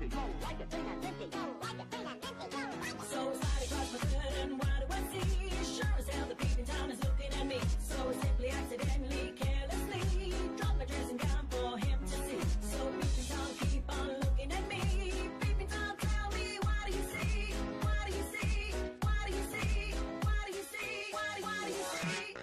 empty. Don't like it, then that's empty. Don't like it, then that's empty. So slide across my hood and what do I see? Sure as hell the peeping Tom is looking at me. So I simply accidentally, carelessly dropped my dressing gown for him to see. So peeping Tom keep on looking at me. Peeping Tom, tell me, what do you see? What do you see? What do you see? What do you see? What do you see?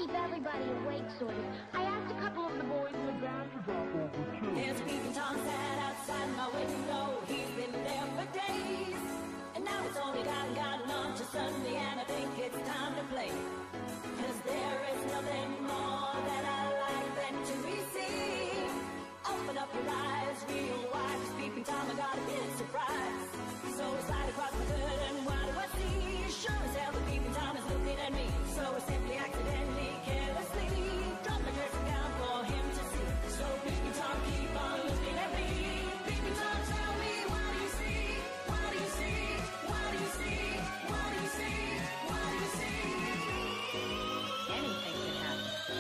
Everybody awake, sort of. I asked a couple of the boys in the band to drop over too. There's a peeping Tom sat outside my window. He's been there for days, and now it's only gotten on to Sunday, and I think it's time to play. 'Cause there is nothing more that I like than to be seen. Open up your eyes, real wide, 'cause peeping Tom, I got a big surprise. So I slide across the hood, and what do I see? Sure as hell the peeping Tom is looking at me. So I simply accidentally, carelessly dropped my dressing gown for him to see. So peeping Tom keep on looking at me. Peeping Tom, tell me, what do you see? What do you see? What do you see? What do you see? What do you see? Anything can happen.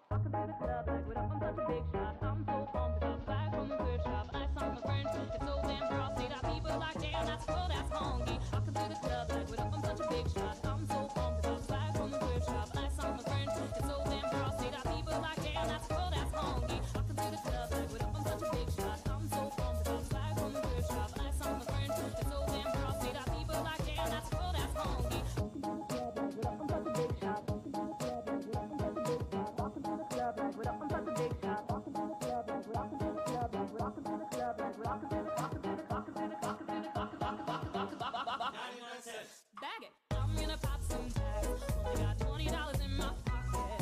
Walking through the club like what up, I'm such a big shot. I'm so pumped about back from the thrift shop. I saw my friend, it's so damn frosty that people like damn, that's cold, that's hungry. Walking through the club like what up, I'm such a big shot. I'm so pumped about back from the thrift shop. I saw my friend, it's so damn frosty that people like damn, that's cold, that's hungry. Walking through the club like what up, I'm such a big shot. I'm so pumped about back from the thrift shop. I saw my friend, it's so damn frosty that people like damn, that's cold, that's hungry. Walking through the club like what up, I'm such a big shot. Walking through the club like what up, I'm such a big shot. Walking through the club like walking through the club like bag it. I'm gonna pop some tags. Only got $20 in my pocket.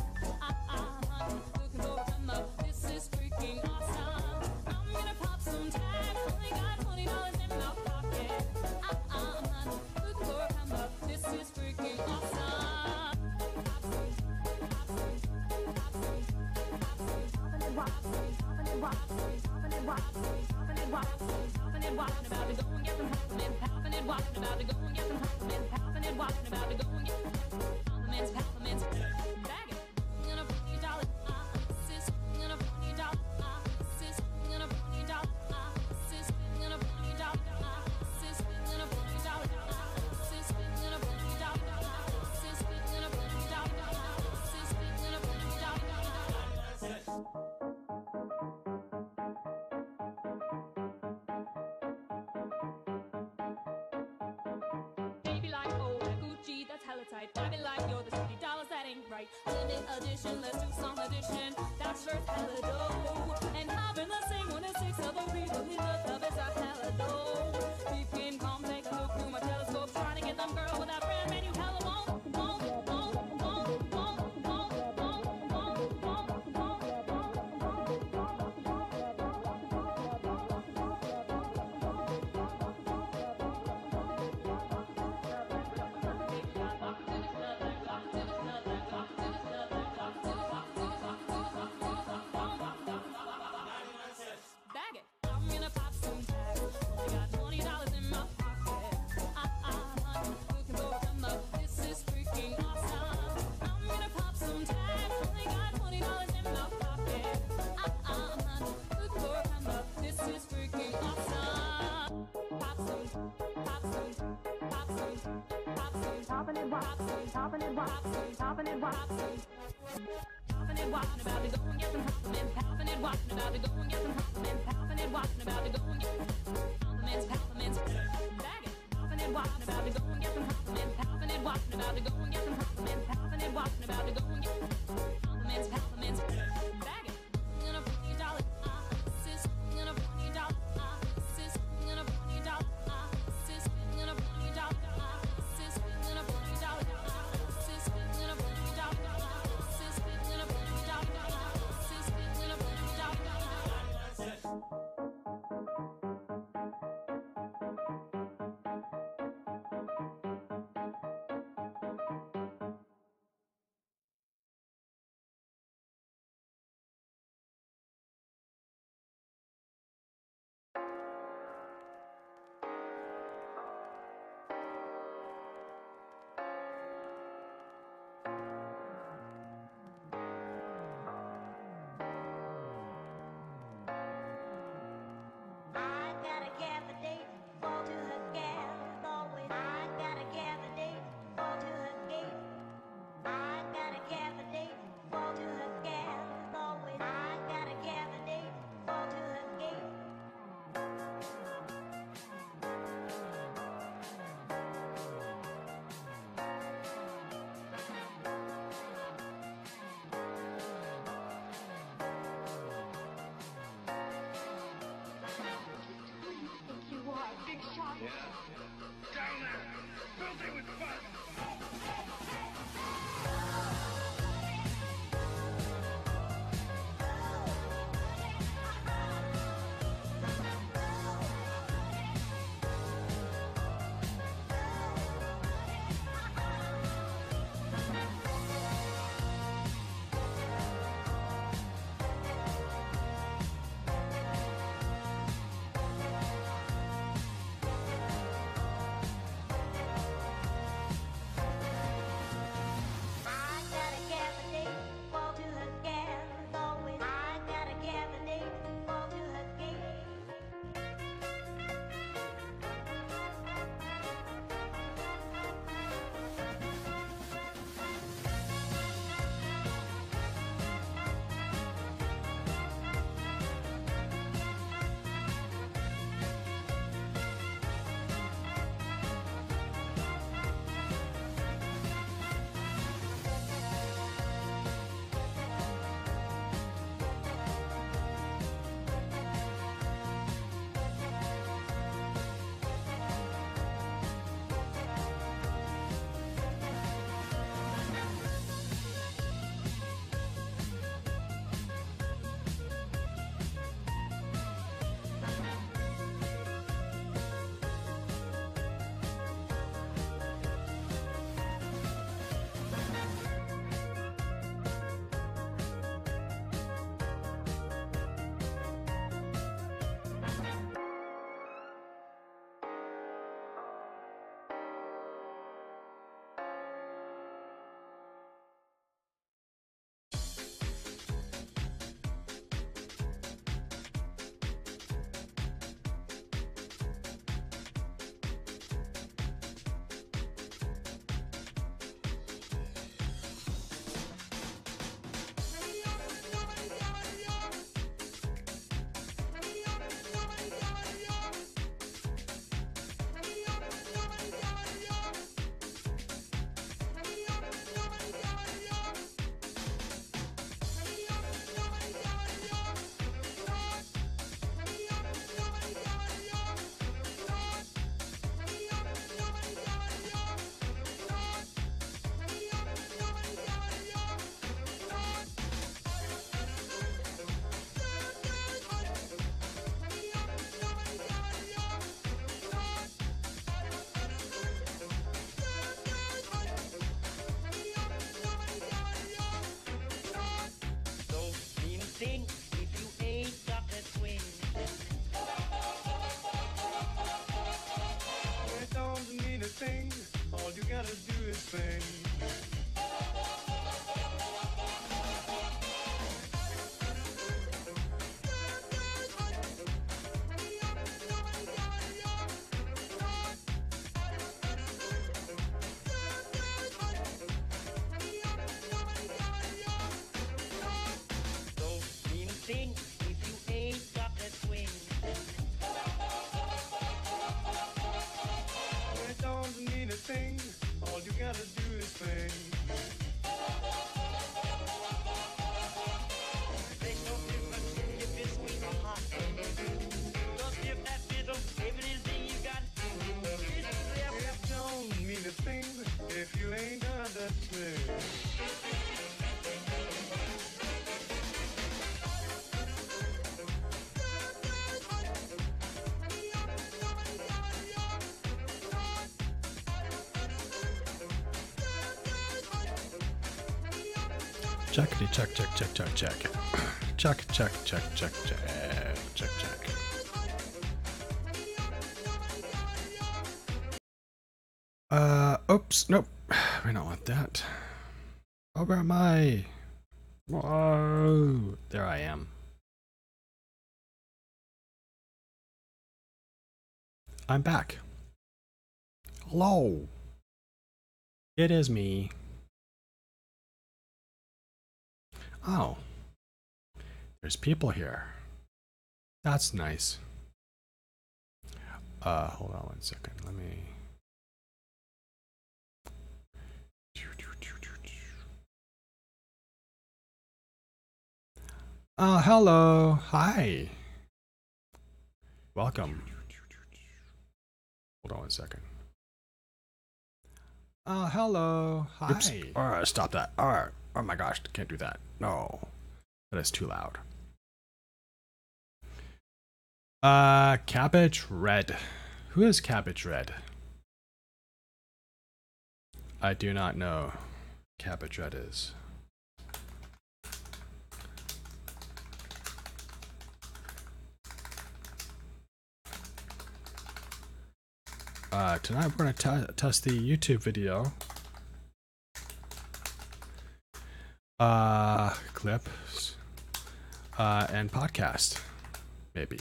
Honey, looking for a come up. This is freaking awesome. I'm gonna pop some tags. Only got $20 in my pocket. Honey, looking for a come up. This is freaking awesome. Pop some, pop some, pop some, pop some, popping and whopping, popping and whopping, popping and whopping, popping and whopping, popping and whopping. About to go and get some compliments, popping and whopping. About to go and get some compliments, popping and whopping. About to go and get compliments, compliments. Bag it. I'm gonna put $20. Sis, I'm gonna put $20. Sis, I'm gonna put $20. Sis, I'm gonna put $20. Sis, I'm gonna put $20. Sis, I'm gonna put $20. Sis, I'm gonna put $20. Sis, I'm gonna put $20. Baby like, oh, that Gucci, that's hella tight. I be like, yo, the $50, that ain't right. Limited edition, let's do some addition. That's worth hella dough. And having the same one as 6 other people in the club is a hella dough. You can come take a look through my telescope, trying to get them girl with that brand man you hella won't. it, popping it, popping it, popping it, popping it, walking about to go and get some compliments, popping it, walking about to go and get some compliments, popping it, walking about to go and get compliments, compliments, bag it, popping it, walking about to go and get some compliments, popping it, walking about to go and get some compliments, popping it, walking about to go and get compliments, compliments, bag it. I'm gonna put $40, sis, I'm gonna put $40, sis, I'm gonna put $40, sis, I'm gonna put $40, sis, I'm gonna put $40, sis, I'm gonna put $40, sis, I'm gonna put $40, sis, I'm gonna put $40. I gotta gather date, fall to her gal, always. I gotta gather date, fall to her gate. I gotta gather date, fall to her gal, always. I gotta gather date, fall to her gate. Down there! Filthy with fun! I gotta gather date, fall to her gal, always. I gotta gather date, fall to her gate. gotta do this thing. There's no difference if it's sweet or hot. Just give that fiddle everything you got. It don't mean a thing if you ain't done that thing. Checkity check check check check check. Check check check check check check check. Oops, nope. We don't want that. Oh, where am I? Whoa, there I am. I'm back. Hello. It is me. Oh. There's people here. That's nice. Hold on one second. Let me... Oh, hello. Hi. Welcome. Hold on one second. Oh, hello. Hi. Oops. Alright, stop that. Alright. Oh my gosh, can't do that. No. That is too loud. Cabbage Red. Who is Cabbage Red? I do not know who Cabbage Red is. Tonight we're going to test the YouTube video. Clips. And podcast. Maybe.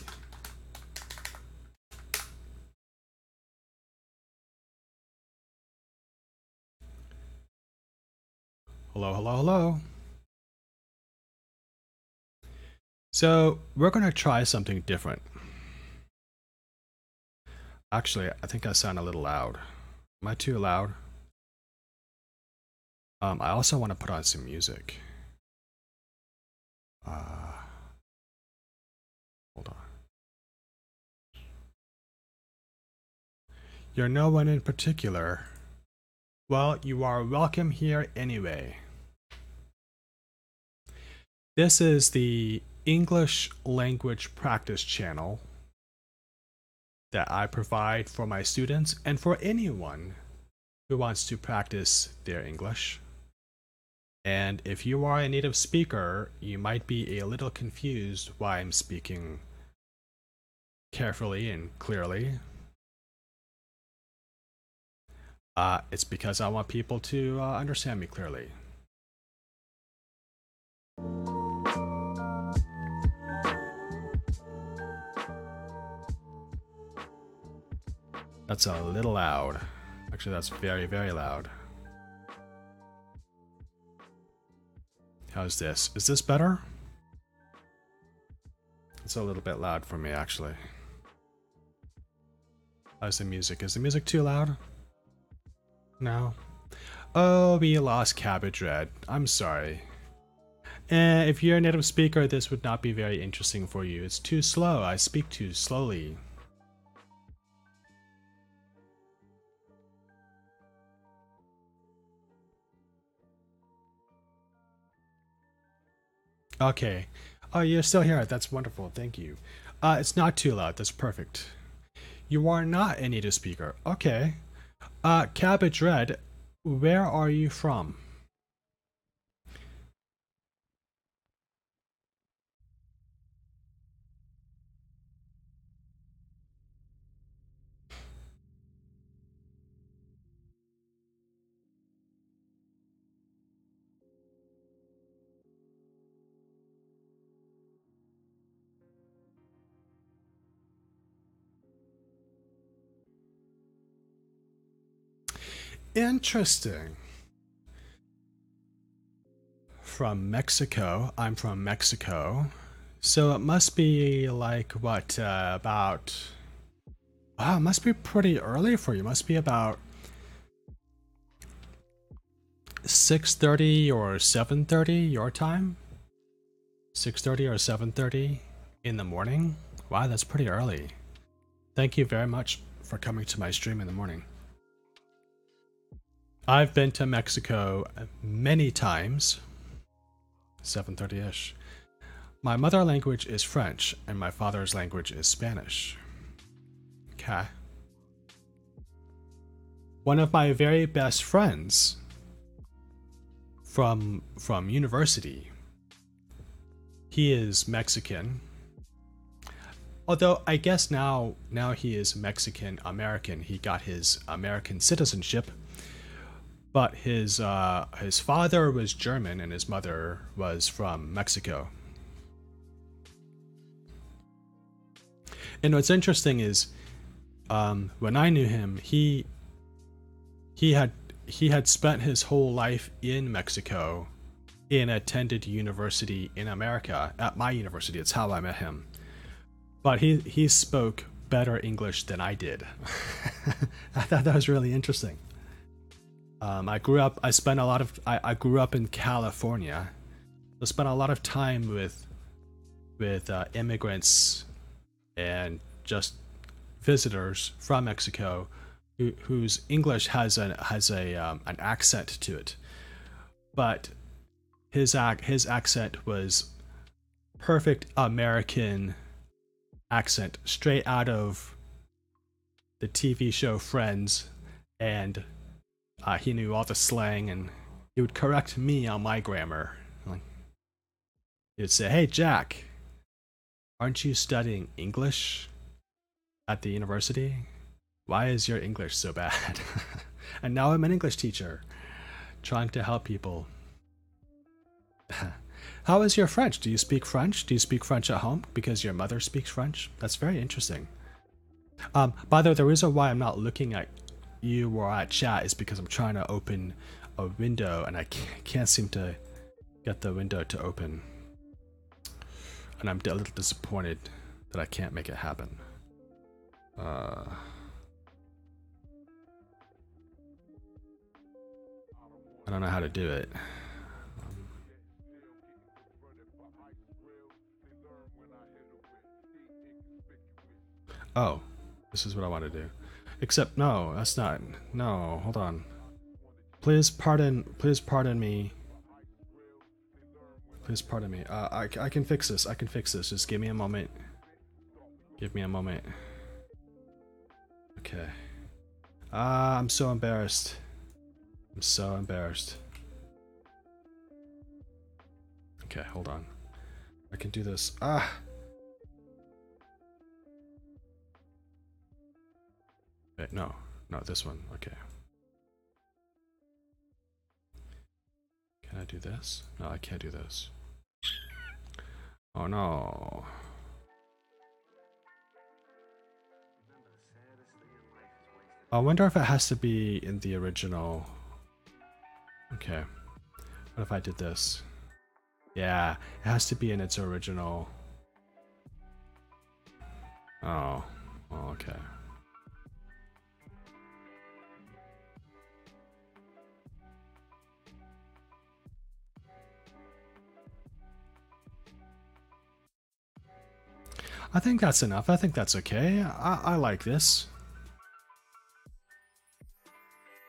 Hello, hello, hello. So, we're going to try something different. Actually, I think I sound a little loud. Am I too loud? I also want to put on some music. Hold on. You're no one in particular. Well, you are welcome here anyway. This is the English language practice channel that I provide for my students and for anyone who wants to practice their English. And if you are a native speaker, you might be a little confused why I'm speaking carefully and clearly. It's because I want people to understand me clearly. That's a little loud. Actually, that's very, very loud. How's this? Is this better? It's a little bit loud for me, actually. How's the music? Is the music too loud? No? Oh, we lost Cabbage Red. I'm sorry. If you're a native speaker, this would not be very interesting for you. It's too slow. I speak too slowly. Okay. Oh, you're still here. That's wonderful. Thank you. It's not too loud. That's perfect. You are not a native speaker. Okay. Cabbage Red, where are you from? Interesting. From Mexico. I'm from Mexico. So it must be like, what, about... Wow, it must be pretty early for you. It must be about 6:30 or 7:30 your time? 6:30 or 7:30 in the morning? Wow, that's pretty early. Thank you very much for coming to my stream in the morning. I've been to Mexico many times. 7:30ish. My mother language is French and my father's language is Spanish. Okay. One of my very best friends from university, he is Mexican. Although I guess now he is Mexican American. He got his American citizenship. But his father was German and his mother was from Mexico. And what's interesting is, when I knew him, he had spent his whole life in Mexico and attended university in America at my university. It's how I met him. But he spoke better English than I did. I thought that was really interesting. I grew up in California. I spent a lot of time with immigrants and just visitors from Mexico whose English has an accent to it. But his accent was perfect American accent, straight out of the TV show Friends, and he knew all the slang, and he would correct me on my grammar. He would say, "Hey, Jack, aren't you studying English at the university? Why is your English so bad?" And now I'm an English teacher, trying to help people. How is your French? Do you speak French? Do you speak French at home because your mother speaks French? That's very interesting. By the way, the reason why I'm not looking at you or at chat is because I'm trying to open a window and I can't seem to get the window to open. And I'm a little disappointed that I can't make it happen. I don't know how to do it. Oh, this is what I want to do. Except, no, that's not. No, hold on. Please pardon me. Please pardon me. I can fix this. I can fix this. Just give me a moment. Give me a moment. Okay. I'm so embarrassed. I'm so embarrassed. Okay, hold on. I can do this. Wait, no, this one. Okay. Can I do this? No, I can't do this. Oh no. I wonder if it has to be in the original. Okay. What if I did this? Yeah, it has to be in its original. Oh, okay. I think that's enough. I think that's okay. I like this.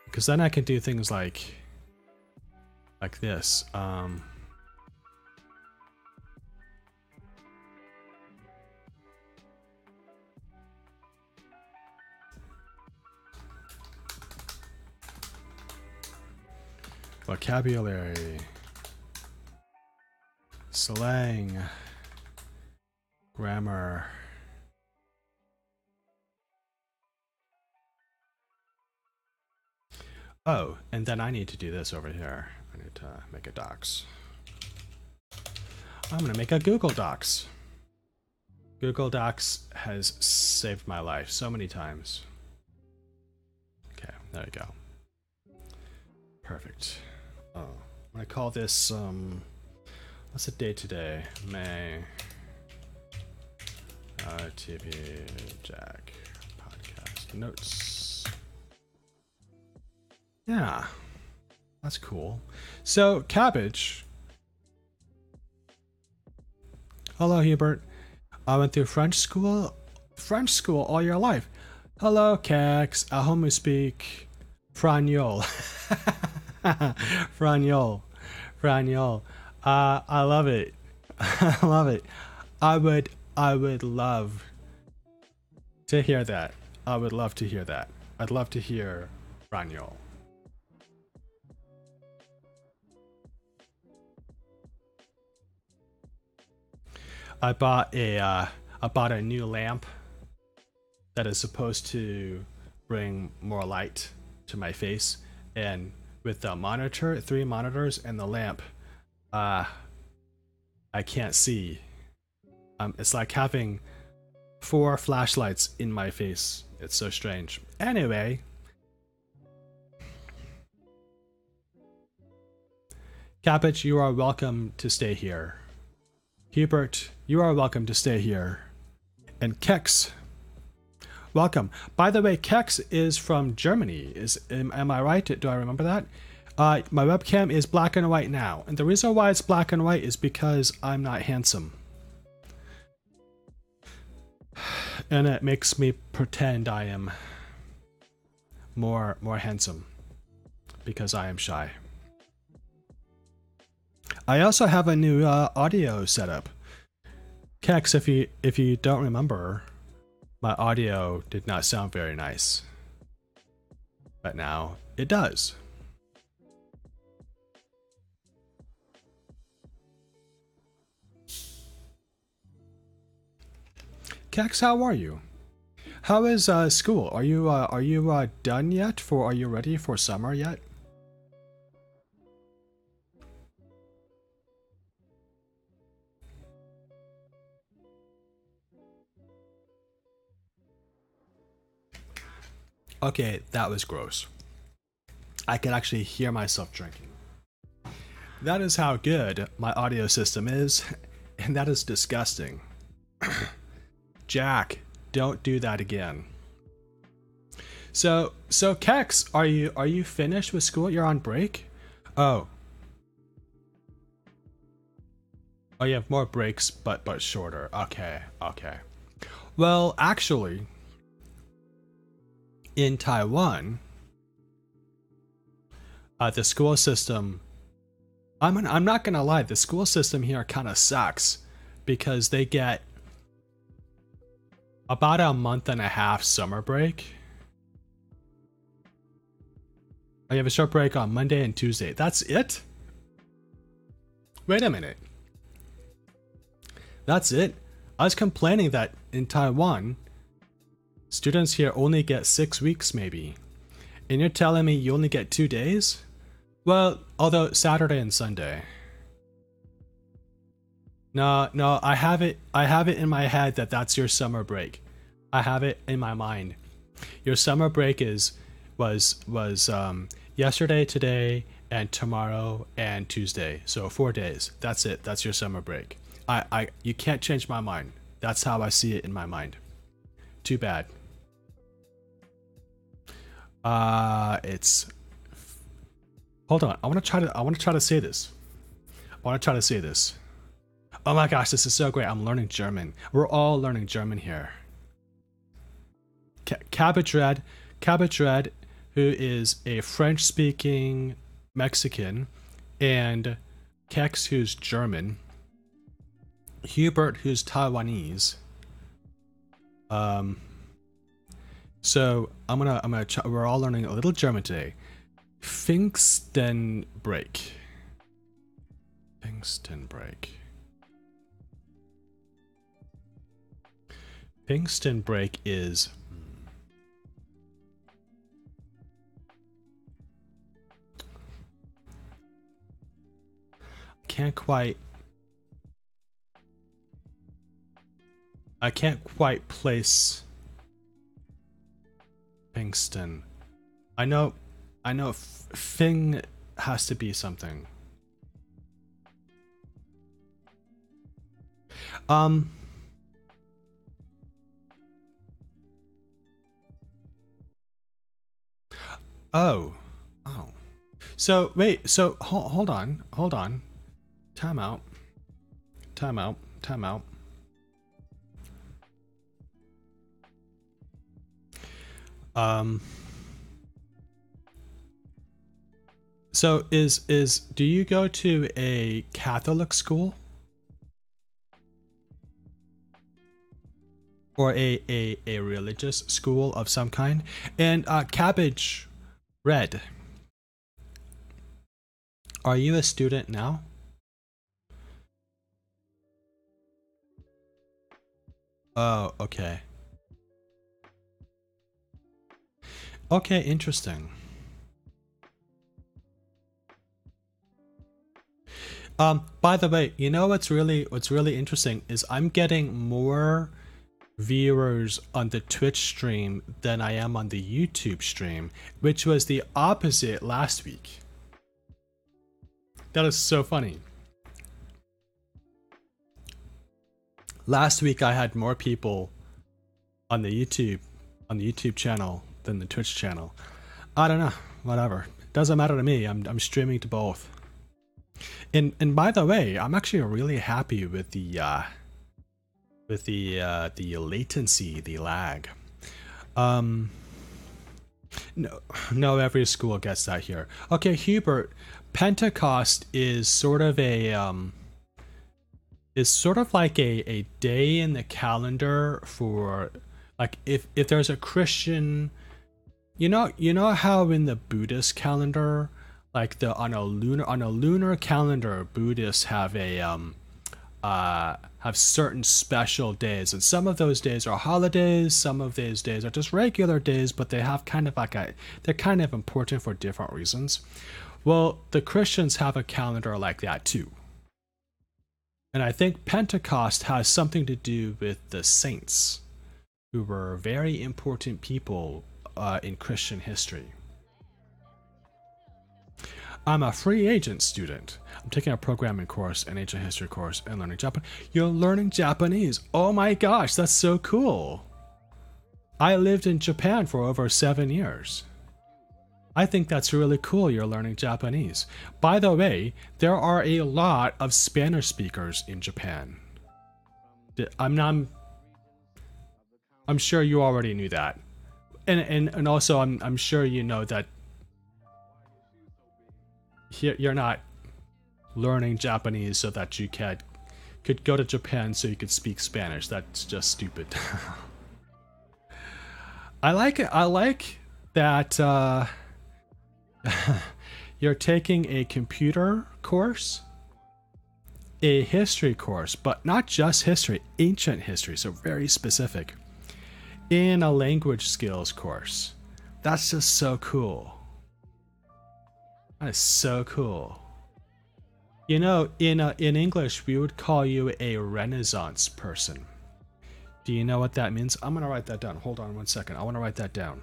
Because then I can do things like this. Vocabulary. Slang. Grammar. Oh, and then I need to do this over here. I need to make a docs. I'm gonna make a Google Docs. Google Docs has saved my life so many times. Okay, there you go. Perfect. Oh, I'm gonna call this, what's the date today? May. TPE Jack podcast notes. Yeah. That's cool. So, Cabbage. Hello, Hubert. I went through French school all your life. Hello, Kex. À home we speak Fragnol. Fragnol. I love it. I love it. I would love to hear that. I would love to hear that. I'd love to hear Fragnol. I bought a new lamp that is supposed to bring more light to my face, and with the monitor, 3 monitors and the lamp, I can't see. It's like having 4 flashlights in my face. It's so strange. Anyway, Cabbage, you are welcome to stay here. Hubert, you are welcome to stay here. And Kex, welcome. By the way, Kex is from Germany. Am I right? Do I remember that? My webcam is black and white now. And the reason why it's black and white is because I'm not handsome. And it makes me pretend I am more handsome because I am shy. I also have a new audio setup. Kex, if you don't remember, my audio did not sound very nice. But now it does. Kex, how are you? How is school? Are you done yet? Are you ready for summer yet? Okay, that was gross. I can actually hear myself drinking. That is how good my audio system is, and that is disgusting. Jack, don't do that again. So Kex, are you finished with school? You're on break? Oh, you have more breaks, but shorter. Okay. Well, actually, in Taiwan, the school system, I'm not gonna lie, the school system here kind of sucks because they get about a month and a half summer break. You have a short break on Monday and Tuesday. That's it? Wait a minute. That's it? I was complaining that in Taiwan, students here only get 6 weeks maybe. And you're telling me you only get 2 days? Well, although Saturday and Sunday. No, I have it in my head that that's your summer break. I have it in my mind. Your summer break was yesterday, today, and tomorrow and Tuesday. So 4 days. That's it. That's your summer break. You can't change my mind. That's how I see it in my mind. Too bad. Hold on. I want to try to say this. Oh my gosh, this is so great. I'm learning German. We're all learning German here. Cabbage Red, who is a French-speaking Mexican, and Kex, who's German, Hubert, who's Taiwanese. So we're all learning a little German today. Pfingstenbreak. Pfingstenbreak is I can't quite place Pfingsten. I know Fing has to be something. Oh. So wait, so hold on, hold on. Time out. Time out. Time out. So is do you go to a Catholic school? Or a religious school of some kind? And Cabbage Red, are you a student now? Oh, okay. Okay, interesting. By the way, you know what's really interesting is I'm getting more viewers on the Twitch stream than I am on the YouTube stream, which was the opposite last week. That is so funny. Last week I had more people on the YouTube channel than the Twitch channel. I don't know, whatever. Doesn't matter to me. I'm streaming to both. And by the way, I'm actually really happy with the latency, the lag. No, every school gets that here. Okay, Hubert, Pentecost is sort of like a day in the calendar for, like, if there's a Christian, you know how in the Buddhist calendar, like on a lunar calendar, Buddhists have have certain special days, and some of those days are holidays, some of those days are just regular days, but they have kind of like they're kind of important for different reasons. Well, the Christians have a calendar like that too. And I think Pentecost has something to do with the saints, who were very important people in Christian history. I'm a free agent student. I'm taking a programming course, an ancient history course, and learning Japanese. You're learning Japanese. Oh my gosh, that's so cool. I lived in Japan for over 7 years. I think that's really cool you're learning Japanese. By the way, there are a lot of Spanish speakers in Japan. I'm sure you already knew that. And also I'm sure you know that you're not learning Japanese so that you could go to Japan so you could speak Spanish. That's just stupid. I like it. I like that you're taking a computer course, a history course, but not just history, ancient history, so very specific, in a language skills course. That's just so cool. That is so cool. You know, in English, we would call you a Renaissance person. Do you know what that means? I'm gonna write that down. Hold on 1 second. I want to write that down.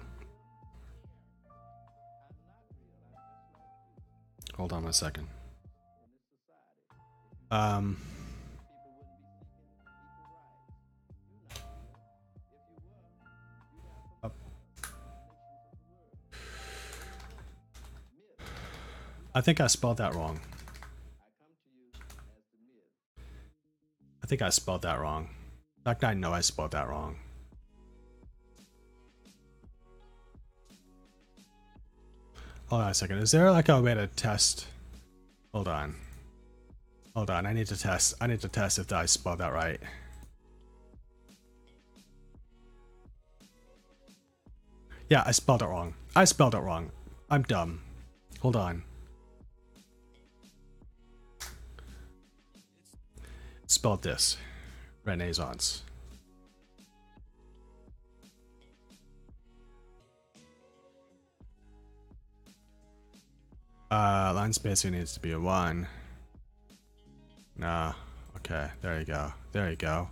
Hold on 1 second. I think I spelled that wrong. I think I spelled that wrong. In fact, I know I spelled that wrong. Hold on a second. Is there like a way to test? Hold on. Hold on. I need to test. I need to test if I spelled that right. Yeah, I spelled it wrong. I spelled it wrong. I'm dumb. Hold on. Spelled this. Renaissance. Line spacing needs to be a 1. Nah. Okay, there you go. There you go.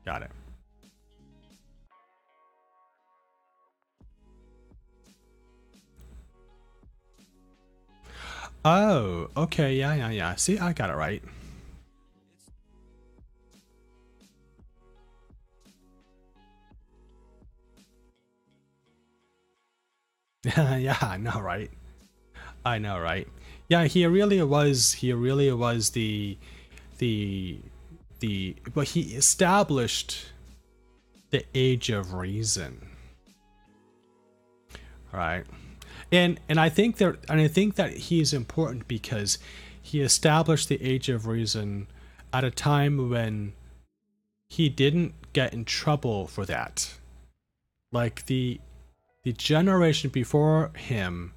Got it. Oh, okay, yeah. See, I got it right. Yeah, I know, right? I know, right? Yeah, he really was. He really was the but he established the age of reason, right? And I think that he's important because he established the age of reason at a time when he didn't get in trouble for that. Like the generation before him,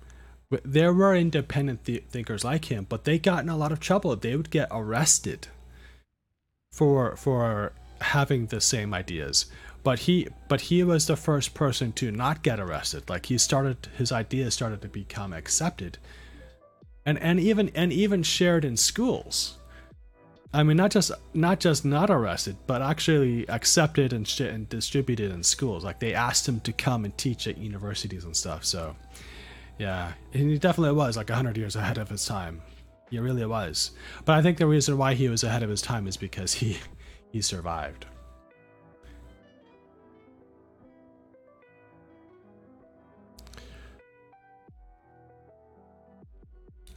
there were independent thinkers like him, but they got in a lot of trouble. They would get arrested for having the same ideas. But he was the first person to not get arrested. Like his ideas started to become accepted, and even shared in schools. I mean, not arrested, but actually accepted and distributed in schools. Like they asked him to come and teach at universities and stuff. So yeah, and he definitely was like 100 years ahead of his time. He really was. But I think the reason why he was ahead of his time is because he survived.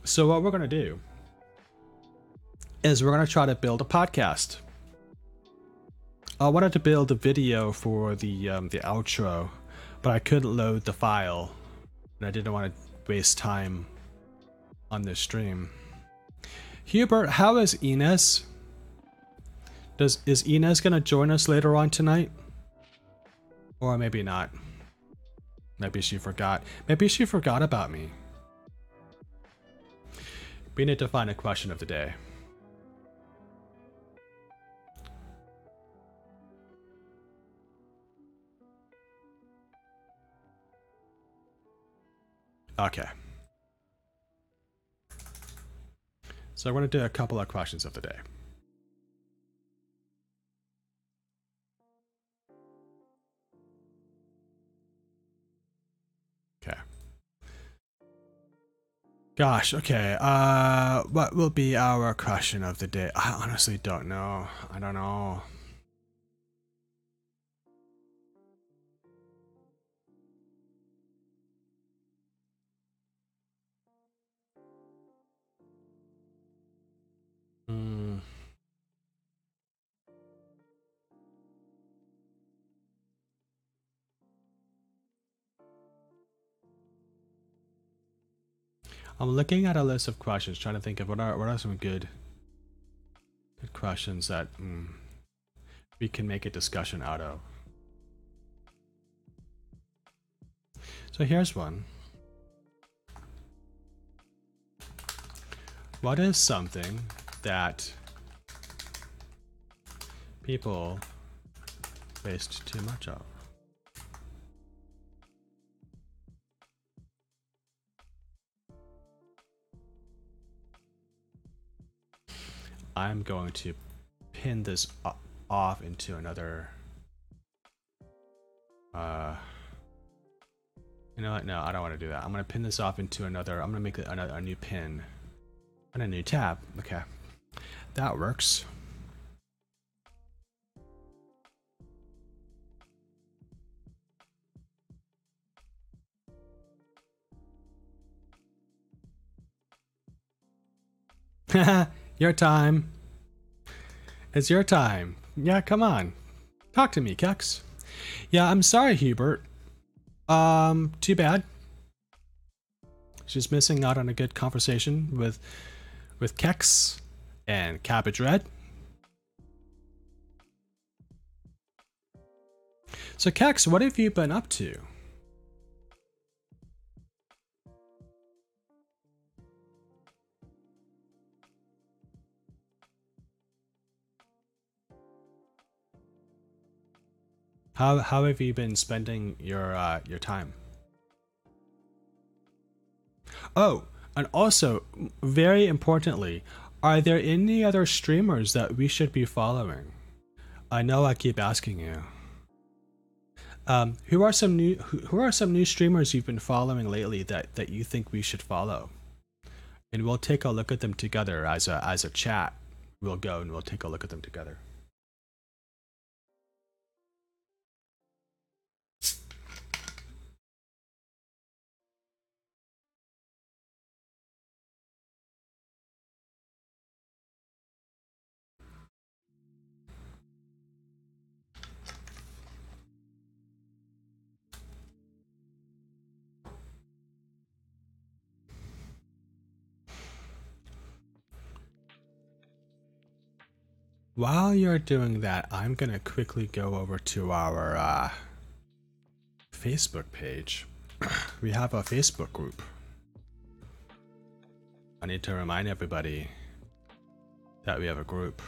So what we're gonna do is we're gonna try to build a podcast. I wanted to build a video for the outro, but I couldn't load the file, and I didn't want to waste time on this stream. Hubert, how is Ines? Is Ines gonna join us later on tonight? Or maybe not. Maybe she forgot. Maybe she forgot about me. We need to find a question of the day. Okay. So I'm going to do a couple of questions of the day. Okay. Gosh, okay. What will be our question of the day? I honestly don't know. I don't know. Hmm. I'm looking at a list of questions, trying to think of what are some good questions that we can make a discussion out of. So here's one. What is something that people waste too much of? I'm going to pin this off into another. You know what? No, I don't want to do that. I'm going to pin this off into another. I'm going to make it a new pin and a new tab. Okay, that works. Your time. It's your time. Yeah, come on. Talk to me, Kex. Yeah, I'm sorry, Hubert. Too bad. She's missing out on a good conversation with Kex and Cabbage Red. So Kex, what have you been up to? How have you been spending your time? Oh, and also, very importantly, are there any other streamers that we should be following? I know I keep asking you. Who are some new streamers you've been following lately that you think we should follow? And we'll take a look at them together as a chat. We'll go and we'll take a look at them together. While you're doing that, I'm gonna quickly go over to our Facebook page. We have a Facebook group. I need to remind everybody that we have a group.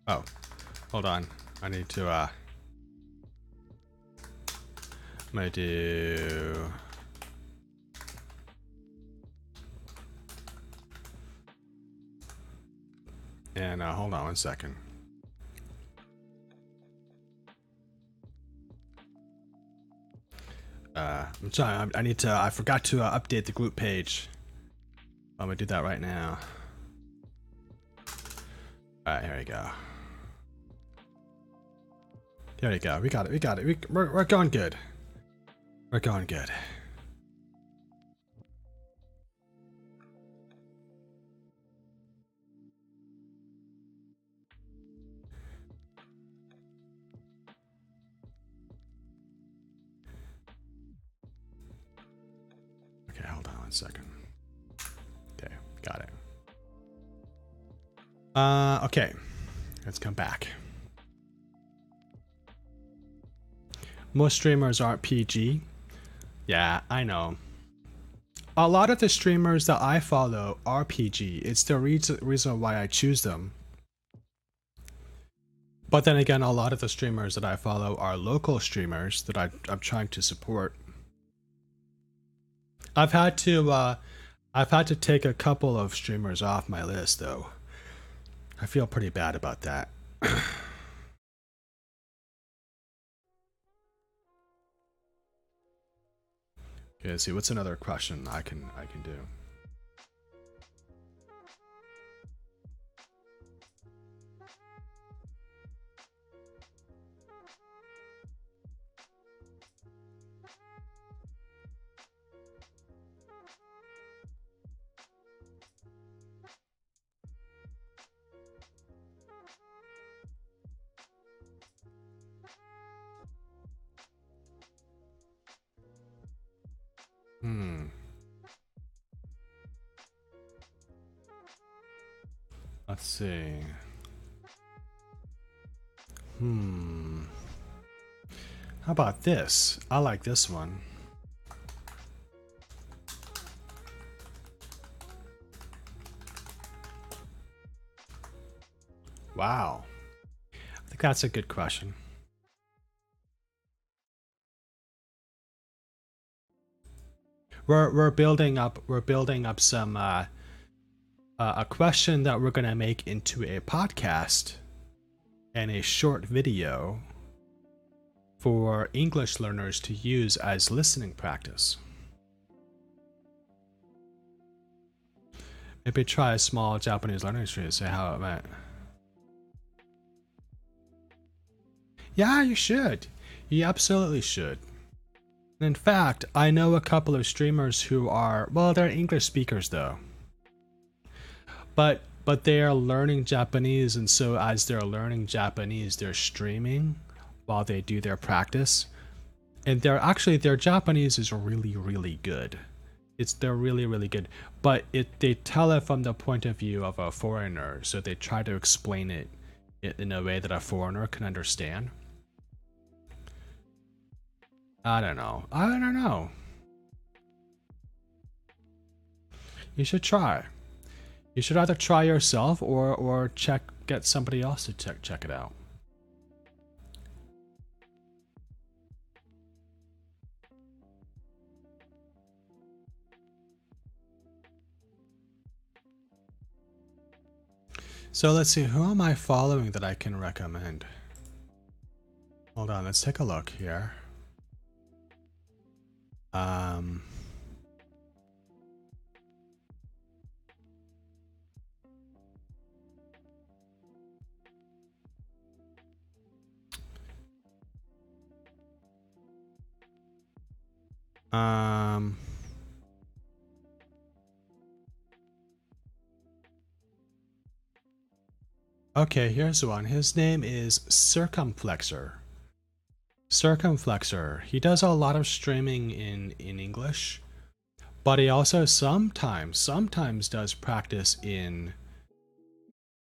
Oh, hold on. I need to I'm gonna do and hold on one second. I'm sorry, I need to I forgot to update the group page. I'm gonna do that right now. Alright, here we go. Here we go. We got it. We got it. We're going good. We're going good. Okay, hold on one second. Okay, got it. Okay. Let's come back. Most streamers aren't PG. Yeah, I know. A lot of the streamers that I follow are PG. It's the reason why I choose them. But then again, a lot of the streamers that I follow are local streamers that I'm trying to support. I've had to take a couple of streamers off my list though. I feel pretty bad about that. Okay, let's see, what's another question I can do? Let's see. How about this? I like this one. Wow. I think that's a good question. We're building up some a question that we're gonna make into a podcast and a short video for English learners to use as listening practice. Maybe try a small Japanese learning stream to see how it went. Yeah, you should. You absolutely should. In fact, I know a couple of streamers who are, well, they're English speakers though. But they are learning Japanese, and so as they're learning Japanese, they're streaming while they do their practice. And their Japanese is really, really good. They're really, really good. But they tell it from the point of view of a foreigner, so they try to explain it in a way that a foreigner can understand. I don't know. You should try. You should either try yourself or get somebody else to check it out. So let's see, who am I following that I can recommend? Hold on, let's take a look here. Okay, here's one. His name is Circumflexor. Circumflexor. He does a lot of streaming in English, but he also sometimes does practice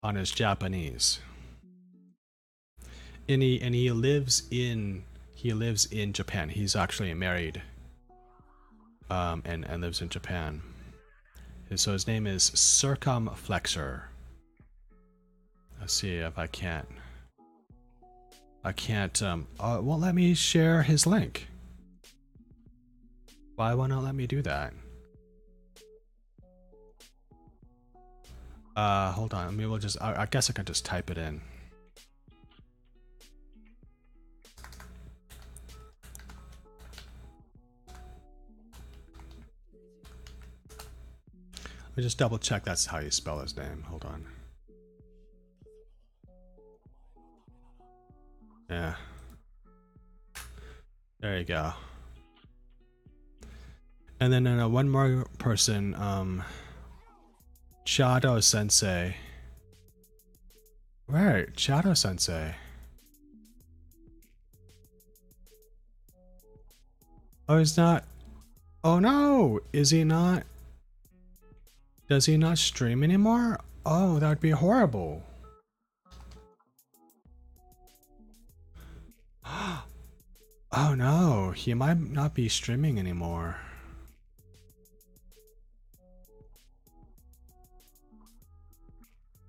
on his Japanese. And he lives in Japan. He's actually married, and lives in Japan. So his name is Circumflexor. Let's see if I can't. It won't let me share his link. Why won't it let me do that? Hold on. Maybe we'll just. I guess I can just type it in. Let me just double check that's how you spell his name. Hold on. Yeah. There you go. And then one more person, Chado Sensei. Where? Chado Sensei. Oh, he's not. Oh no! Is he not? Does he not stream anymore? Oh, that would be horrible. Oh no, he might not be streaming anymore.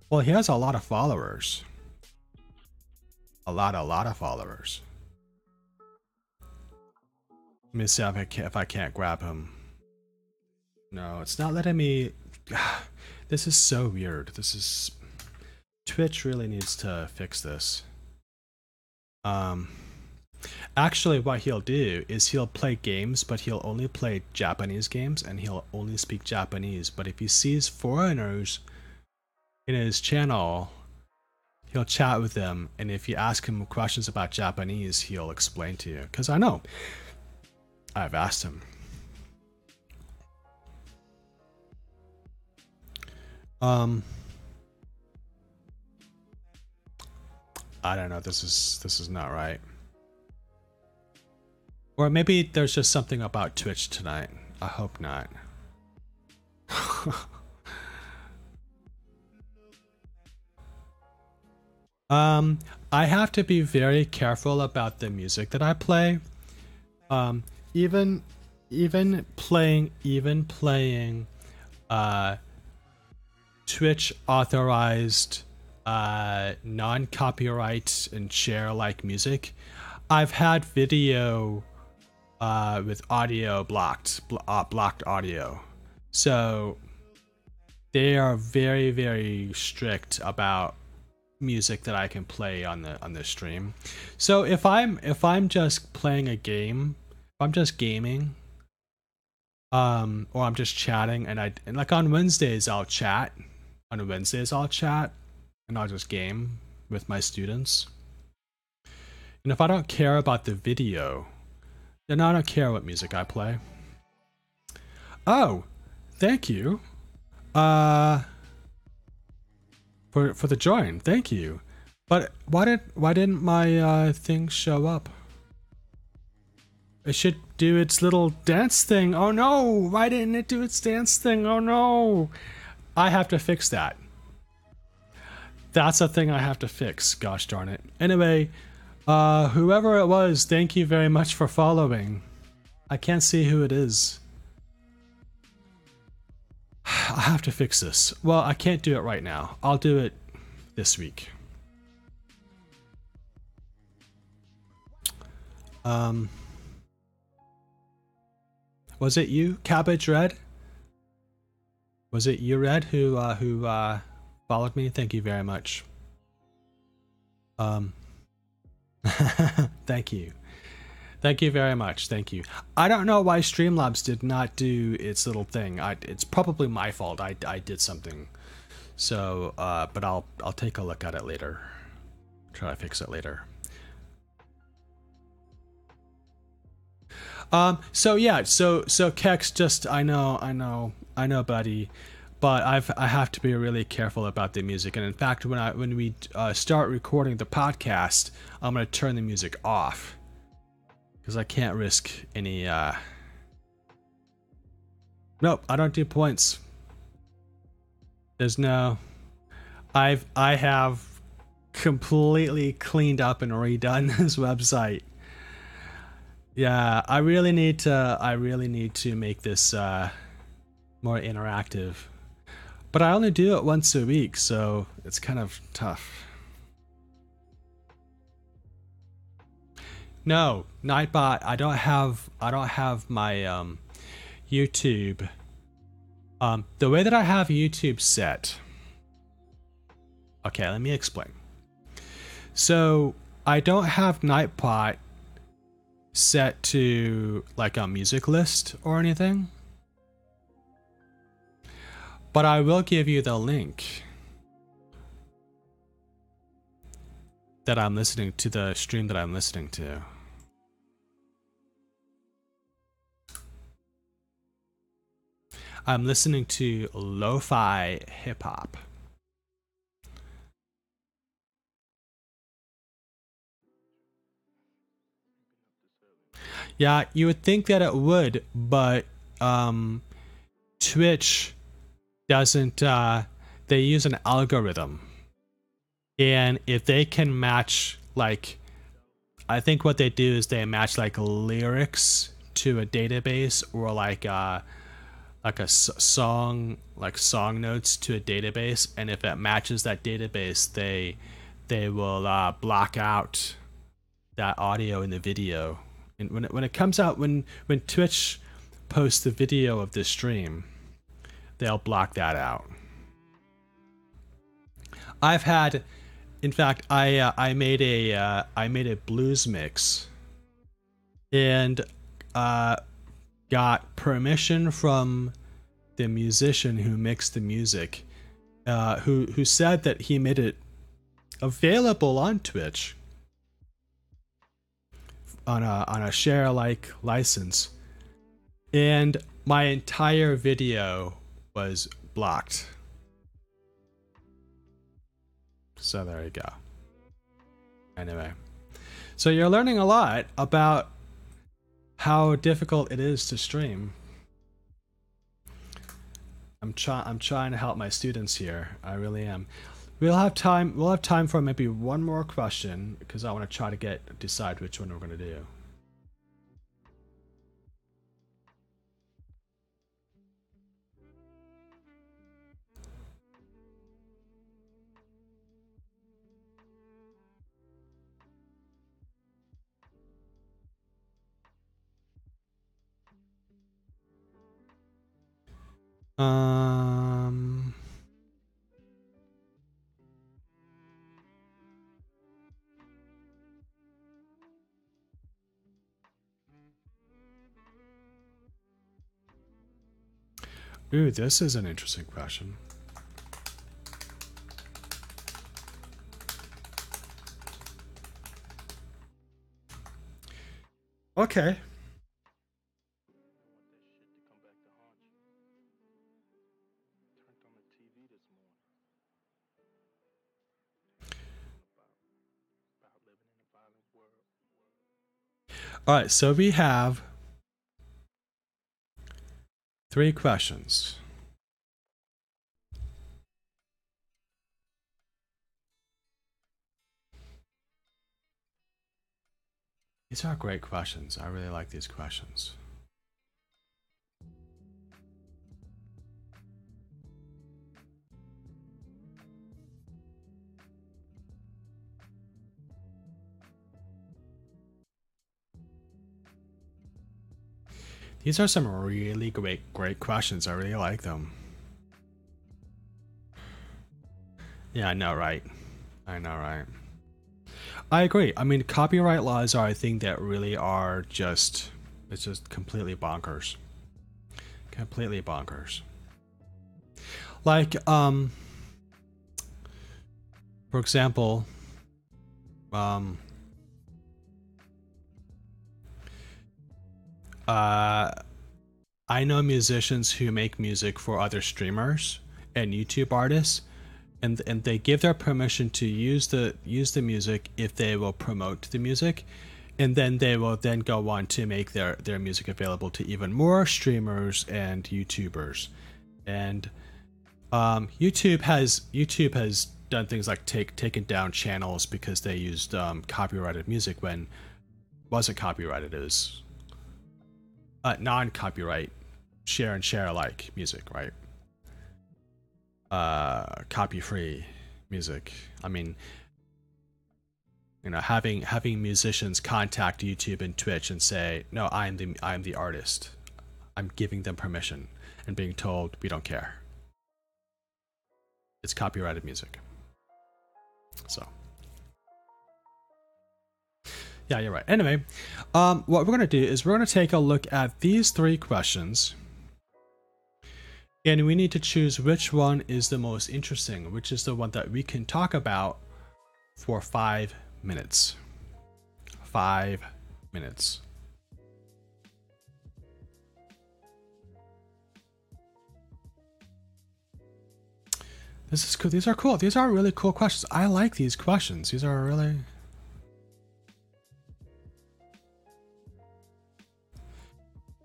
Well, he has a lot of followers. A lot of followers. Let me see if I can't grab him. No, it's not letting me. This is so weird. Twitch really needs to fix this. Actually, what he'll do is he'll play games, but he'll only play Japanese games and he'll only speak Japanese. But if he sees foreigners in his channel, he'll chat with them. And if you ask him questions about Japanese, he'll explain to you. Because I know. I've asked him. I don't know. This is not right. Or maybe there's just something about Twitch tonight. I hope not. I have to be very careful about the music that I play. Even playing Twitch authorized non-copyright and share like music. I've had video with audio blocked audio. So they are very, very strict about music that I can play on the stream. So if I'm just playing a game, if I'm just gaming, or I'm just chatting, and like on Wednesdays I'll chat. On Wednesdays I'll chat and I'll just game with my students. And if I don't care about the video, then I don't care what music I play. Oh, thank you. For the join, thank you. But why didn't my thing show up? It should do its little dance thing. Oh no! Why didn't it do its dance thing? Oh no! I have to fix that. That's a thing I have to fix. Gosh darn it. Anyway, whoever it was, thank you very much for following. I can't see who it is. I have to fix this. Well, I can't do it right now. I'll do it this week. Was it you, Cabbage Red? Was it you, Red, who followed me? Thank you very much. Thank you. Thank you very much. Thank you. I don't know why Streamlabs did not do its little thing. It's probably my fault. I did something. So, but I'll take a look at it later. Try to fix it later. So yeah, so Kex, just I know, buddy, but I have to be really careful about the music. And in fact, when we start recording the podcast, I'm gonna turn the music off because I can't risk any. Nope, I don't do points. There's no. I have completely cleaned up and redone this website. Yeah, I really need to make this more interactive. But I only do it once a week, so it's kind of tough. No, Nightbot, I don't have my YouTube. The way that I have YouTube set. Okay, let me explain. So I don't have Nightbot set to like a music list or anything. But I will give you the link that I'm listening to, the stream that I'm listening to. I'm listening to lo-fi hip hop. Yeah, you would think that it would, but Twitch doesn't. They use an algorithm, and if they can match, like, I think what they do is they match like lyrics to a database, or like a song, like song notes to a database, and if it matches that database, they will block out that audio in the video. And when it comes out, when Twitch posts the video of this stream, they'll block that out. I've had, in fact, I made a blues mix, and got permission from the musician who mixed the music, who said that he made it available on Twitch on a share alike license, and my entire video was blocked. So there you go. Anyway, so you're learning a lot about how difficult it is to stream. I'm trying to help my students here. I really am. We'll have time for maybe one more question, because I want to try to decide which one we're going to do. Ooh, this is an interesting question. Okay. All right, so we have 3 questions. These are great questions. I really like these questions. These are some really great questions. I really like them. Yeah, I know, right? I know, right? I agree. I mean, copyright laws are a thing that really are just, it's just completely bonkers. Completely bonkers. Like, for example, I know musicians who make music for other streamers, and YouTube artists, and they give their permission to use the music if they will promote the music, and then they will then go on to make their music available to even more streamers and YouTubers. And YouTube has done things like taken down channels because they used copyrighted music when it wasn't copyrighted. It was non-copyright share alike music, right? Copy-free music. I mean, you know, having musicians contact YouTube and Twitch and say, no, I'm the artist, I'm giving them permission, and being told we don't care, it's copyrighted music. So yeah, you're right. Anyway, what we're going to do is we're going to take a look at these 3 questions, and we need to choose which one is the most interesting, which is the one that we can talk about for 5 minutes. 5 minutes. This is cool. These are cool. These are really cool questions. I like these questions. These are really...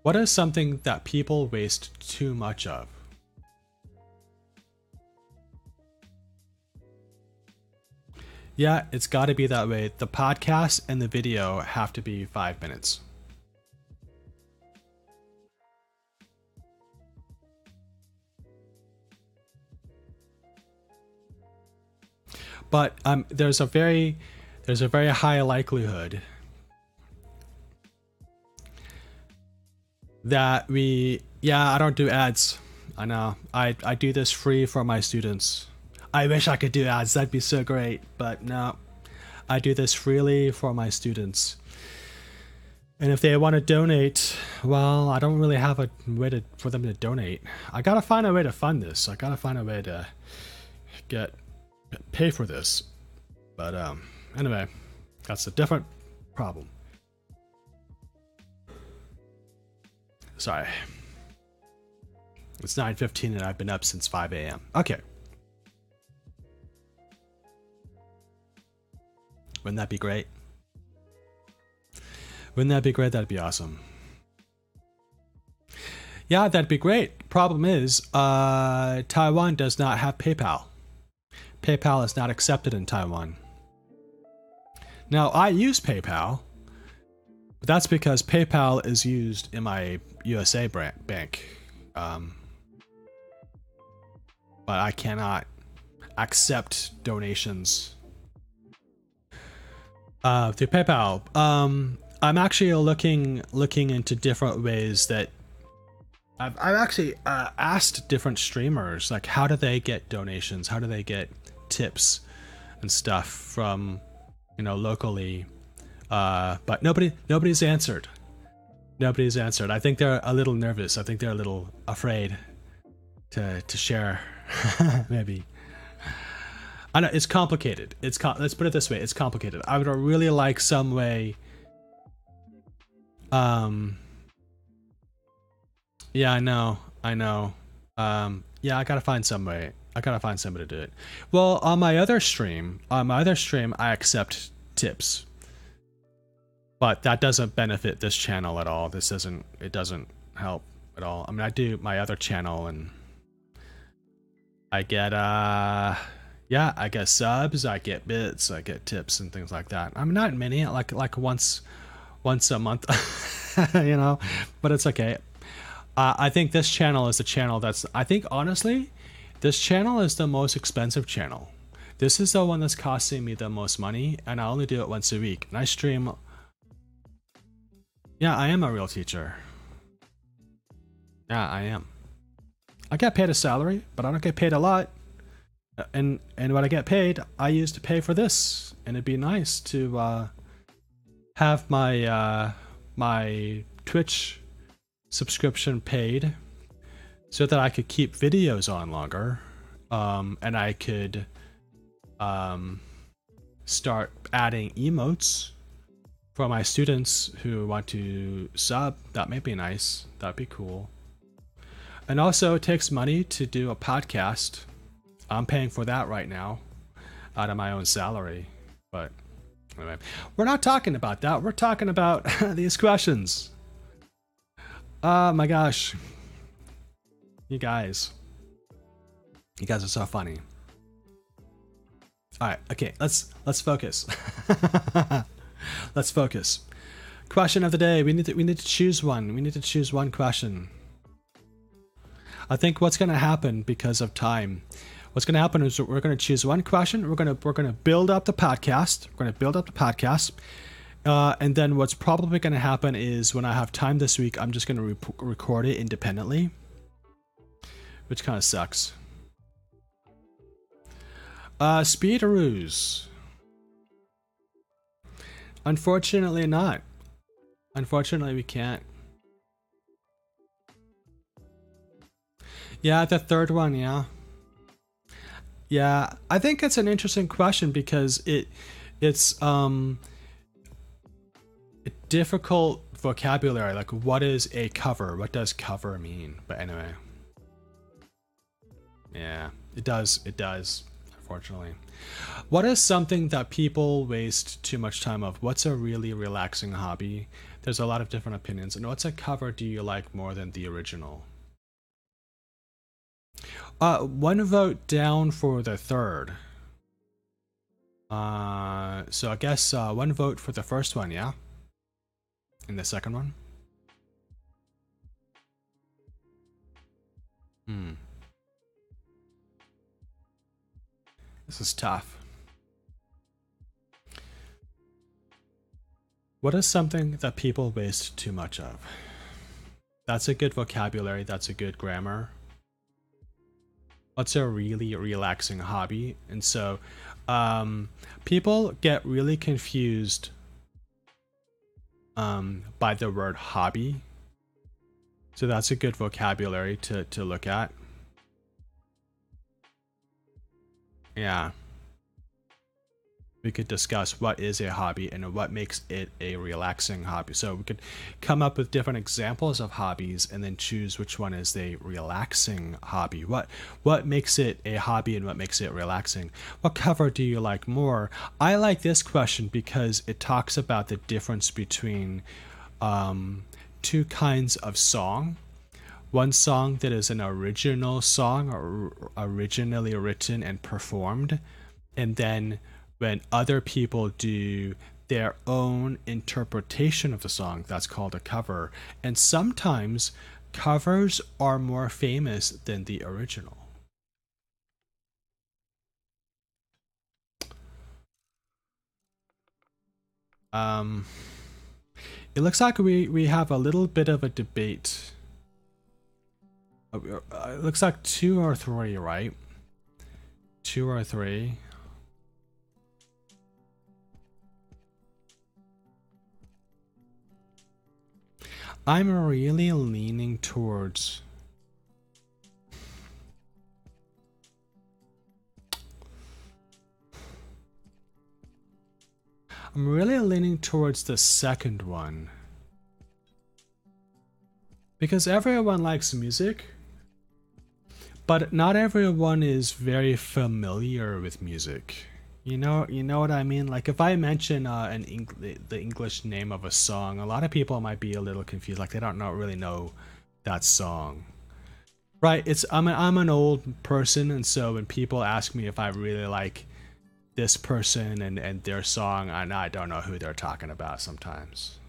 What is something that people waste too much of? Yeah, it's got to be that way. The podcast and the video have to be 5 minutes. But there's a very high likelihood that I don't do ads. I know. I do this free for my students. I wish I could do ads. That'd be so great. But no, I do this freely for my students. And if they want to donate, well, I don't really have a way for them to donate. I gotta find a way to fund this. I gotta find a way to pay for this. But anyway, that's a different problem. Sorry. It's 9:15 and I've been up since 5 a.m. Okay. Wouldn't that be great? Wouldn't that be great? That'd be awesome. Yeah, that'd be great. Problem is, Taiwan does not have PayPal. PayPal is not accepted in Taiwan. Now, I use PayPal, but that's because PayPal is used in my USA bank. But I cannot accept donations through PayPal. I'm actually looking into different ways that I've actually asked different streamers, like, how do they get donations? How do they get tips and stuff from, you know, locally? But nobody's answered. Nobody's answered. I think they're a little nervous. I think they're a little afraid to share. Maybe. I know it's complicated. Let's put it this way. It's complicated. I would really like some way. Yeah, I know. Yeah, I gotta find some way. I gotta find somebody to do it. Well, on my other stream, I accept tips. But that doesn't benefit this channel at all. It doesn't help at all. I mean, I do my other channel and I get, yeah, I get subs, I get bits, I get tips and things like that. I'm not many, like once a month, you know, but it's okay. I think this channel is the channel I think honestly, this channel is the most expensive channel. This is the one that's costing me the most money, and I only do it once a week. And I stream. Yeah, I am a real teacher. Yeah, I am. I get paid a salary, but I don't get paid a lot. And what I get paid, I use to pay for this. And it'd be nice to have my my Twitch subscription paid so that I could keep videos on longer. And I could start adding emotes for my students who want to sub. That may be nice. That'd be cool. And also, it takes money to do a podcast. I'm paying for that right now out of my own salary. But anyway, we're not talking about that. We're talking about these questions. Oh my gosh. You guys are so funny. All right, okay, let's focus. Let's focus. Question of the day. We need to choose one. We need to choose one question. I think what's going to happen because of time. What's going to happen is we're going to choose one question. We're going to build up the podcast. We're going to build up the podcast. And then what's probably going to happen is when I have time this week, I'm just going to record it independently, which kind of sucks. Speedaroos. Unfortunately not. Unfortunately we can't. Yeah, the third one, yeah. Yeah, I think it's an interesting question because it's a difficult vocabulary. Like, what is a cover? What does cover mean? But anyway. Yeah, it does, unfortunately. What is something that people waste too much time of? What's a really relaxing hobby? There's a lot of different opinions. And what's a cover do you like more than the original? One vote down for the third. So I guess one vote for the first one, yeah? And the second one? This is tough. What is something that people waste too much of? That's a good vocabulary. That's a good grammar. What's a really relaxing hobby? And so people get really confused by the word hobby. So that's a good vocabulary to look at. Yeah. We could discuss what is a hobby and what makes it a relaxing hobby. So we could come up with different examples of hobbies and then choose which one is a relaxing hobby. What makes it a hobby and what makes it relaxing? What cover do you like more? I like this question because it talks about the difference between two kinds of song. One song that is an original song or originally written and performed, and then when other people do their own interpretation of the song, that's called a cover. And sometimes covers are more famous than the original. It looks like we have a little bit of a debate. It looks like 2 or 3, right? 2 or 3. I'm really leaning towards the second one. Because everyone likes music, but not everyone is very familiar with music. You know what I mean? Like if I mention the English name of a song, a lot of people might be a little confused. Like they don't really know that song, right? I'm an old person, and so when people ask me if I really like this person and their song, I don't know who they're talking about sometimes.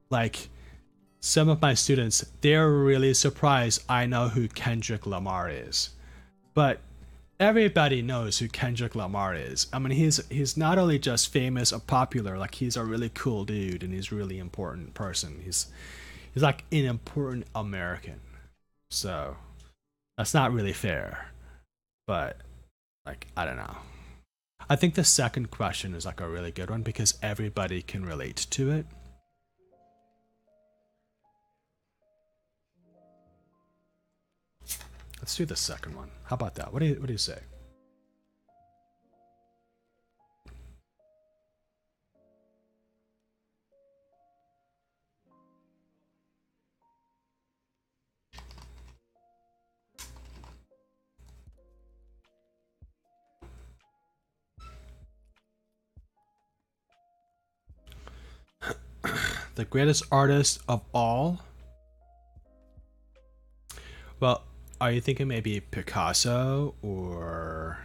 Like some of my students, they're really surprised I know who Kendrick Lamar is, but everybody knows who Kendrick Lamar is. I mean, he's not only just famous or popular, like he's a really cool dude and he's a really important person. He's like an important American. So that's not really fair. But like, I don't know. I think the second question is like a really good one because everybody can relate to it. Let's do the second one. How about that? What do you say? The greatest artist of all? Well, are you thinking maybe Picasso or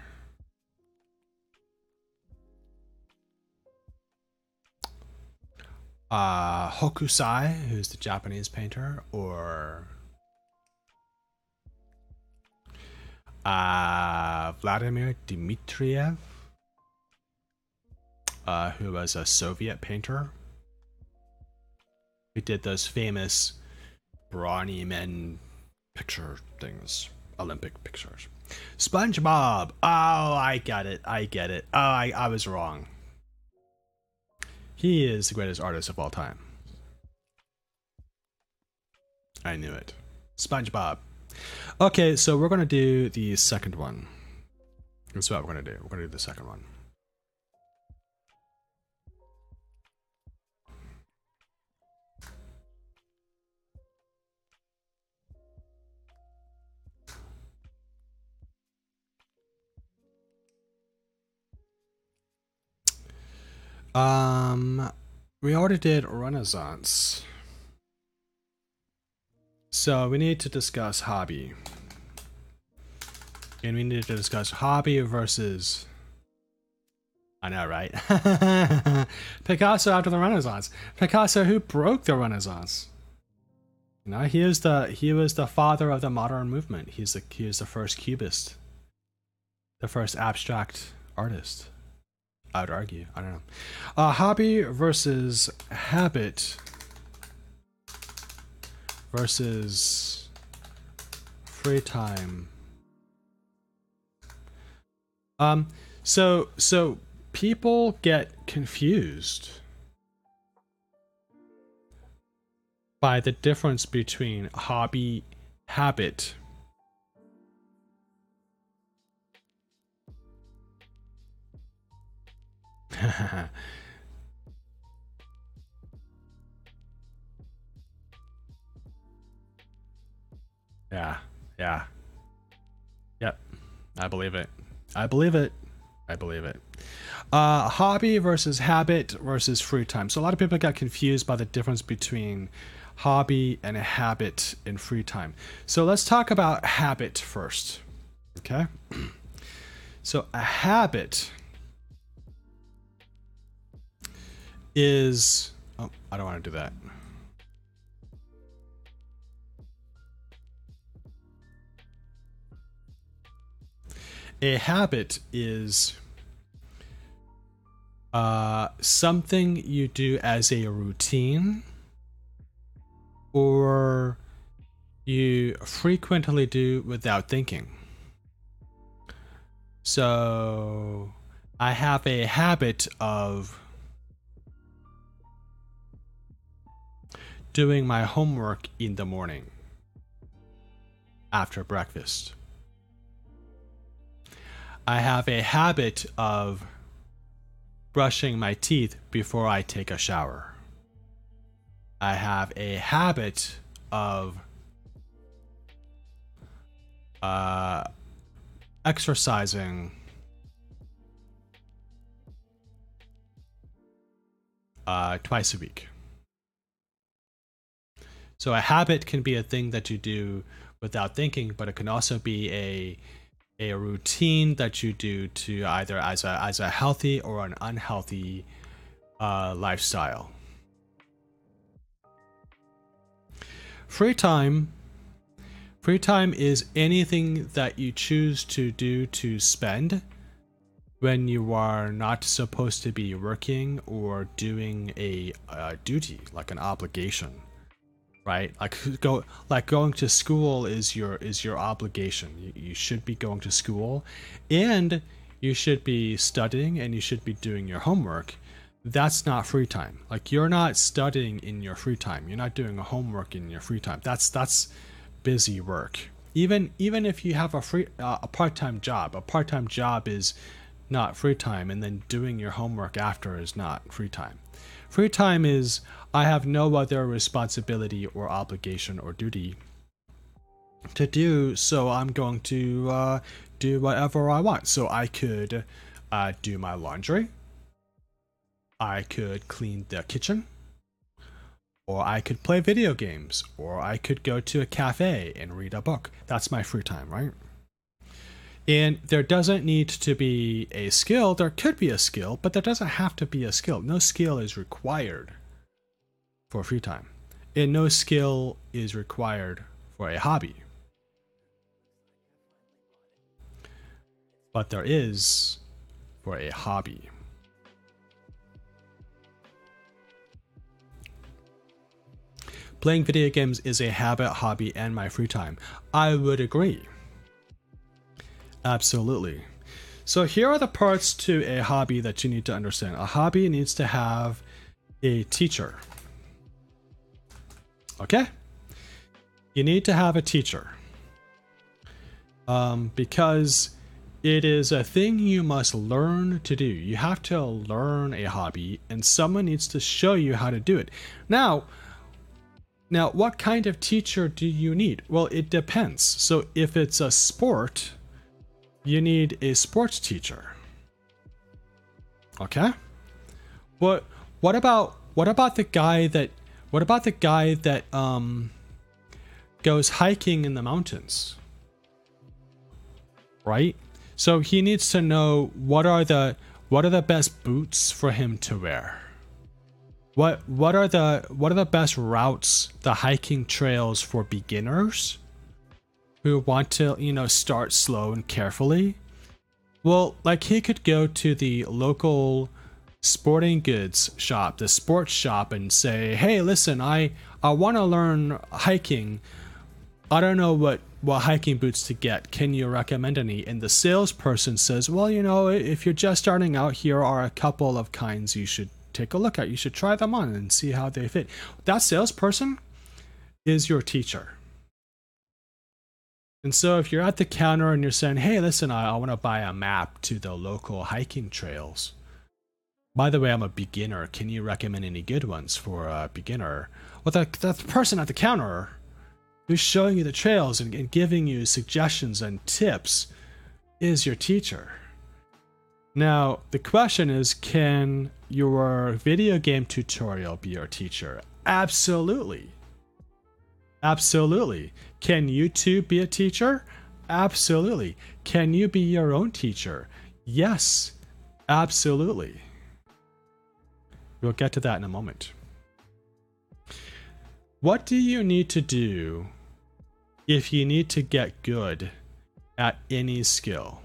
Hokusai, who's the Japanese painter, or Vladimir Dmitriev, who was a Soviet painter who did those famous brawny men picture things, Olympic pictures. SpongeBob. Oh, I got it. I get it. Oh, I was wrong. He is the greatest artist of all time. I knew it. SpongeBob. Okay, so we're gonna do the second one. That's what we're gonna do. We're gonna do the second one. We already did Renaissance. So we need to discuss hobby. And we need to discuss hobby versus... I know, right? Picasso after the Renaissance. Picasso who broke the Renaissance. You know, he was the father of the modern movement. He was the first cubist. The first abstract artist. I would argue. I don't know. Hobby versus habit versus free time. So people get confused by the difference between hobby, habit, yeah. Yep. I believe it. Hobby versus habit versus free time. So a lot of people got confused by the difference between hobby and a habit in free time. So let's talk about habit first. Okay? So a habit is... Oh, I don't want to do that. A habit is something you do as a routine or you frequently do without thinking. So I have a habit of doing my homework in the morning after breakfast. I have a habit of brushing my teeth before I take a shower. I have a habit of exercising twice a week. So a habit can be a thing that you do without thinking, but it can also be a routine that you do to either as a healthy or an unhealthy lifestyle. Free time is anything that you choose to do to spend when you are not supposed to be working or doing a duty, like an obligation. Right, like going to school is your obligation. You should be going to school, and you should be studying, and you should be doing your homework. That's not free time. Like, you're not studying in your free time. You're not doing a homework in your free time. That's busy work. Even if you have a part-time job, a part-time job is not free time, and then doing your homework after is not free time. Free time is, I have no other responsibility or obligation or duty to do, so I'm going to do whatever I want. So I could do my laundry. I could clean the kitchen. or I could play video games, or I could go to a cafe and read a book. That's my free time, right? And there doesn't need to be a skill. There could be a skill, but there doesn't have to be a skill. No skill is required for free time. And no skill is required for a hobby. But there is for a hobby. Playing video games is a habit, hobby, and my free time. I would agree. Absolutely. So here are the parts to a hobby that you need to understand. A hobby needs to have a teacher. Okay? You need to have a teacher. Because it is a thing you must learn to do. You have to learn a hobby, and someone needs to show you how to do it. Now, what kind of teacher do you need? Well, it depends. So if it's a sport, you need a sports teacher. Okay? What about the guy that goes hiking in the mountains? Right? So he needs to know what are the best boots for him to wear. What are the best routes, the hiking trails for beginners who want to, start slow and carefully? Well, like he could go to the local sporting goods shop, the sports shop, and say, "Hey, listen, I want to learn hiking. I don't know what hiking boots to get. Can you recommend any?" And the salesperson says, "Well, if you're just starting out, here are a couple of kinds you should take a look at. You should try them on and see how they fit." That salesperson is your teacher. And so if you're at the counter and you're saying, "Hey, listen, I want to buy a map to the local hiking trails. By the way, I'm a beginner. Can you recommend any good ones for a beginner?" Well, the person at the counter who's showing you the trails and giving you suggestions and tips is your teacher. Now, the question is, can your video game tutorial be your teacher? Absolutely. Absolutely. Can YouTube be a teacher? Absolutely. Can you be your own teacher? Yes, absolutely. We'll get to that in a moment. What do you need to do if you need to get good at any skill?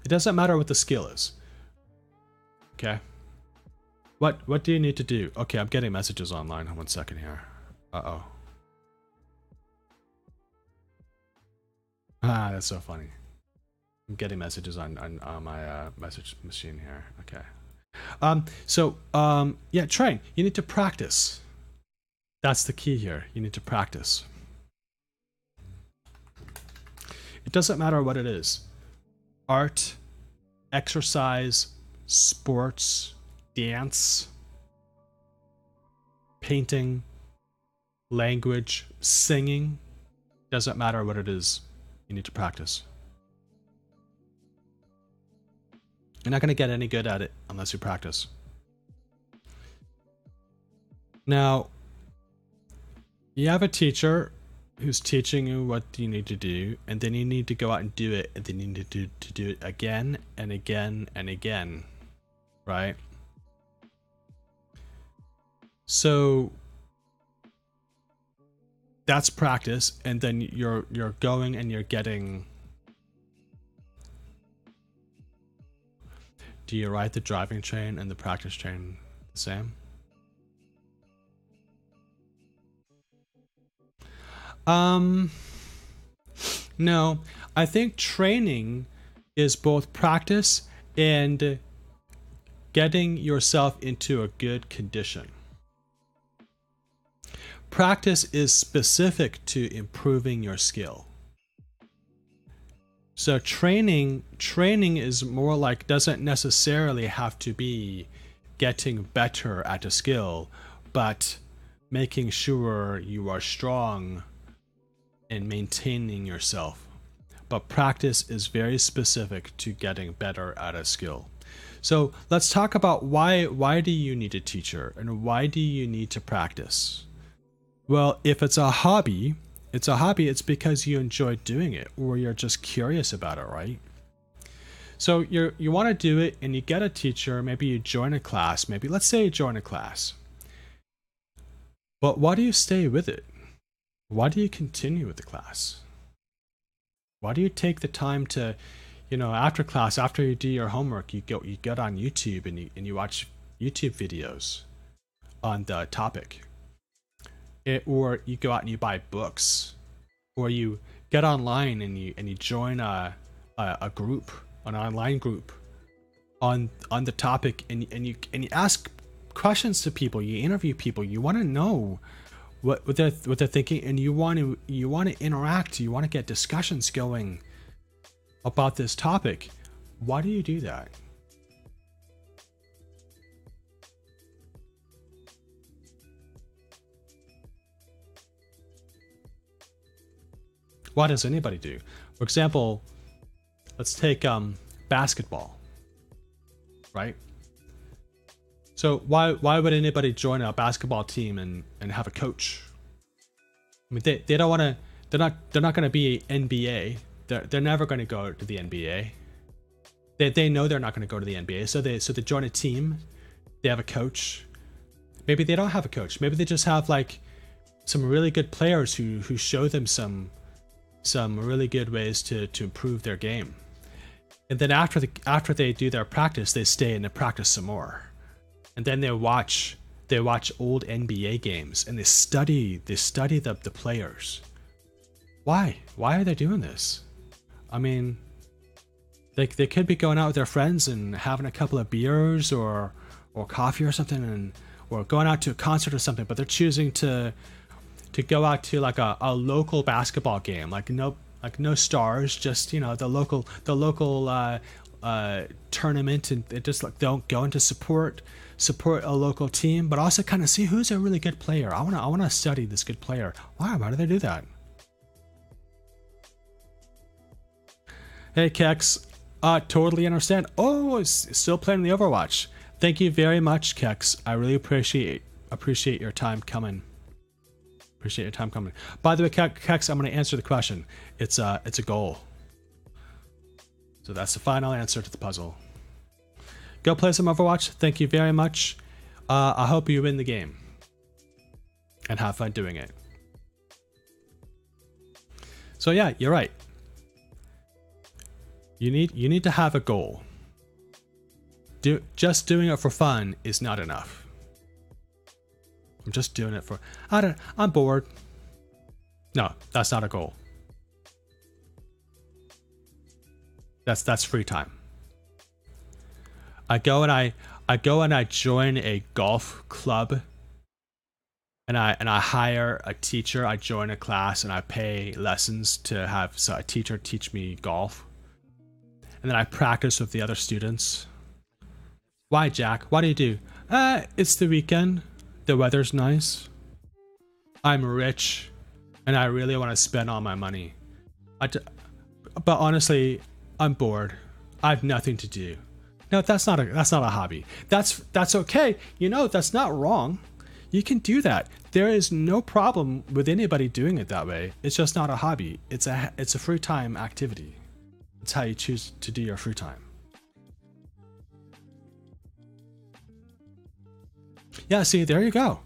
It doesn't matter what the skill is. Okay? What do you need to do? Okay, I'm getting messages online. 1 second here. Uh-oh. That's so funny. I'm getting messages on my message machine here. Okay. Yeah, train. You need to practice. That's the key here. You need to practice. It doesn't matter what it is. Art, exercise, sports, dance, painting, language, singing. Doesn't matter what it is. You need to practice. You're not going to get any good at it unless you practice. Now, you have a teacher who's teaching you what you need to do, and then you need to go out and do it, and then you need to do it again and again and again, right? So that's practice, and then you're going and you're getting. Do you ride the driving train and the practice train the same? No. I think training is both practice and getting yourself into a good condition. Practice is specific to improving your skill. So training is more like, doesn't necessarily have to be getting better at a skill, but making sure you are strong and maintaining yourself. But practice is very specific to getting better at a skill. So let's talk about why do you need a teacher and why do you need to practice? Well, if it's a hobby, it's because you enjoy doing it or you're just curious about it, right? So you want to do it and you get a teacher, maybe you join a class, maybe let's say you join a class. But why do you stay with it? Why do you continue with the class? Why do you take the time to, after class, after you do your homework, you get on YouTube and you watch YouTube videos on the topic? Or you go out and you buy books, or you get online and you join a group, an online group on the topic, and you ask questions to people, you interview people, you want to know what they're thinking, and you want to interact, you want to get discussions going about this topic. Why do you do that? Why does anybody do? For example, let's take basketball, right? So why would anybody join a basketball team and have a coach? I mean, they don't want to. They're not going to be NBA. They're never going to go to the NBA. They know they're not going to go to the NBA. So they join a team. They have a coach. Maybe they don't have a coach. Maybe they just have like some really good players who show them some really good ways to improve their game. And then after they do their practice, they stay and they practice some more. And then they watch old NBA games and they study the players. Why are they doing this? I mean, they could be going out with their friends and having a couple of beers or coffee or something, or going out to a concert or something, but they're choosing to go out to like a local basketball game, like no stars, just the local tournament, and they just they'll go in to support a local team, but also kind of see who's a really good player. I want to study this good player. Why do they do that? Hey Kex, totally understand. Oh, still playing the Overwatch. Thank you very much, Kex. I really appreciate your time coming. Appreciate your time coming. By the way, Kex, I'm going to answer the question. It's a goal. So that's the final answer to the puzzle. Go play some Overwatch. Thank you very much. I hope you win the game and have fun doing it. So yeah, you're right. You need to have a goal. Just doing it for fun is not enough. I'm just doing it for I'm bored. No, that's not a goal. That's free time. I go and I join a golf club, and I hire a teacher. I join a class and I pay lessons to have a teacher teach me golf, and then I practice with the other students. Why, Jack? What do you do? It's the weekend. The weather's nice. I'm rich, and I really want to spend all my money. But honestly, I'm bored. I have nothing to do. No, that's not a hobby. That's okay. That's not wrong. You can do that. There is no problem with anybody doing it that way. It's just not a hobby. It's a free time activity. It's how you choose to do your free time. Yeah, see, there you go.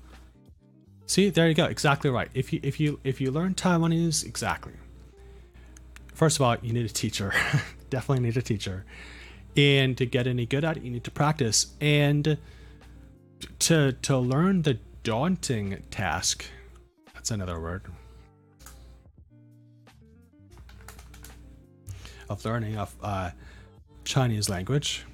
Exactly right. If you learn Taiwanese, exactly. First of all, you need a teacher. Definitely need a teacher. And to get any good at it, you need to practice. And to learn the daunting task, that's another word, of learning of Chinese language.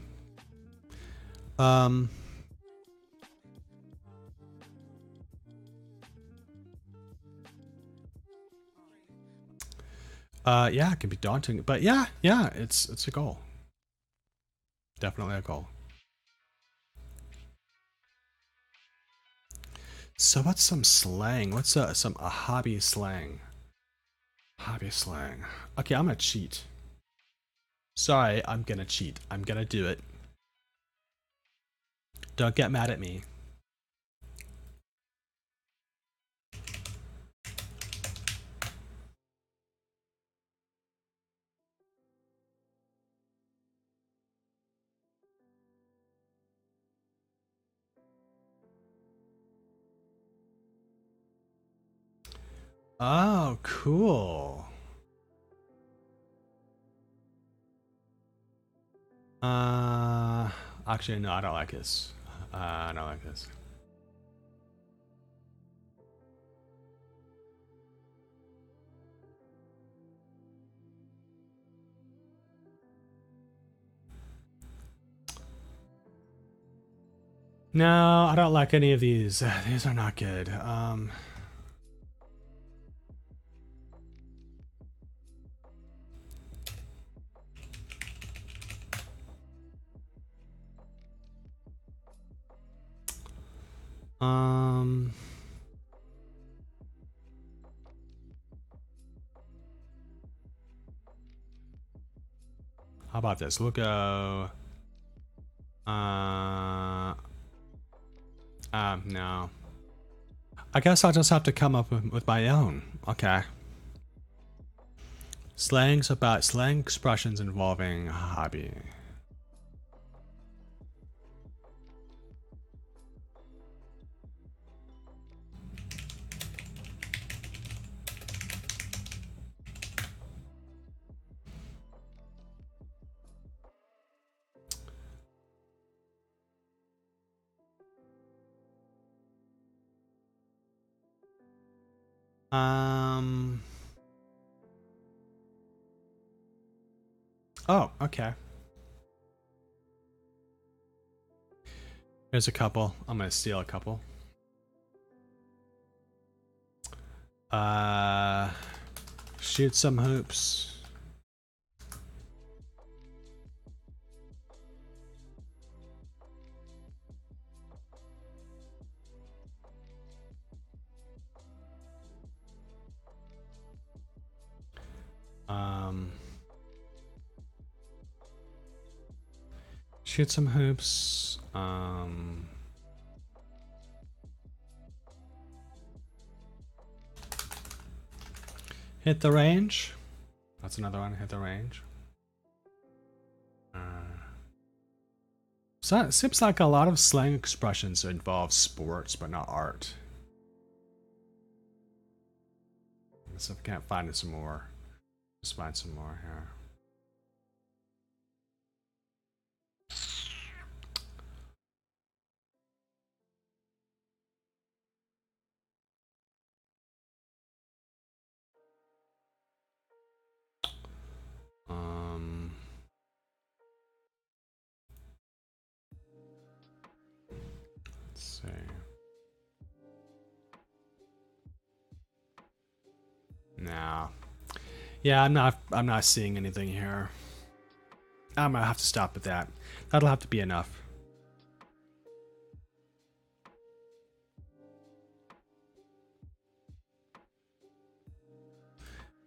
Yeah, it can be daunting, but yeah, it's a goal. Definitely a goal. So what's some slang? What's a hobby slang? Hobby slang. Okay, I'm gonna cheat. Sorry, I'm gonna cheat. I'm gonna do it. Don't get mad at me. Oh, cool. Actually, no, I don't like this. I don't like this. No, I don't like any of these. These are not good. Um, how about this? We'll go. No. I guess I'll just have to come up with my own. Okay. Slangs about slang expressions involving hobby. Oh, okay. Here's a couple. I'm gonna steal a couple. Shoot some hoops. Shoot some hoops. Hit the range. That's another one. Hit the range. So it seems like a lot of slang expressions involve sports, but not art. Let's see if I can't find some more. Just find some more here. Let's see. No. Yeah, I'm not seeing anything here. I'm gonna have to stop at that. That'll have to be enough.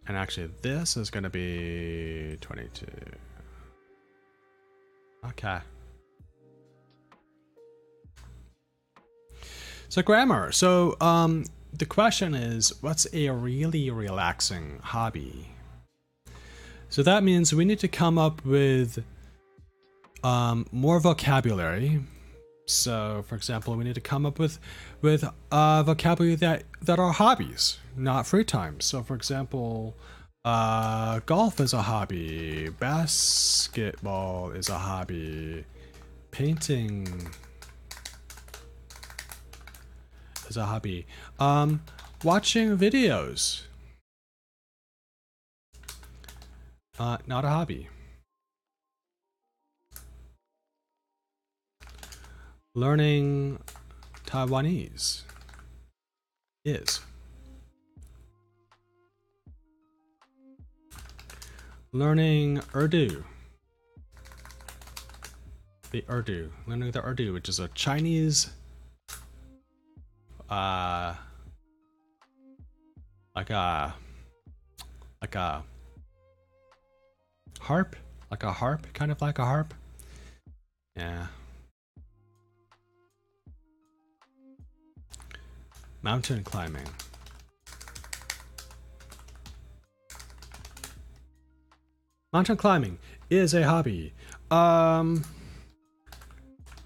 And actually, this is gonna be 22. Okay. So grammar. So the question is, what's a really relaxing hobby? So that means we need to come up with more vocabulary. So, for example, we need to come up with vocabulary that are hobbies, not free time. So, for example, golf is a hobby, basketball is a hobby, painting is a hobby, watching videos, not a hobby. Learning Taiwanese is. Learning Urdu. The Urdu. Learning the Urdu, which is a Chinese like a harp, kind of like a harp. Yeah. Mountain climbing. Mountain climbing is a hobby.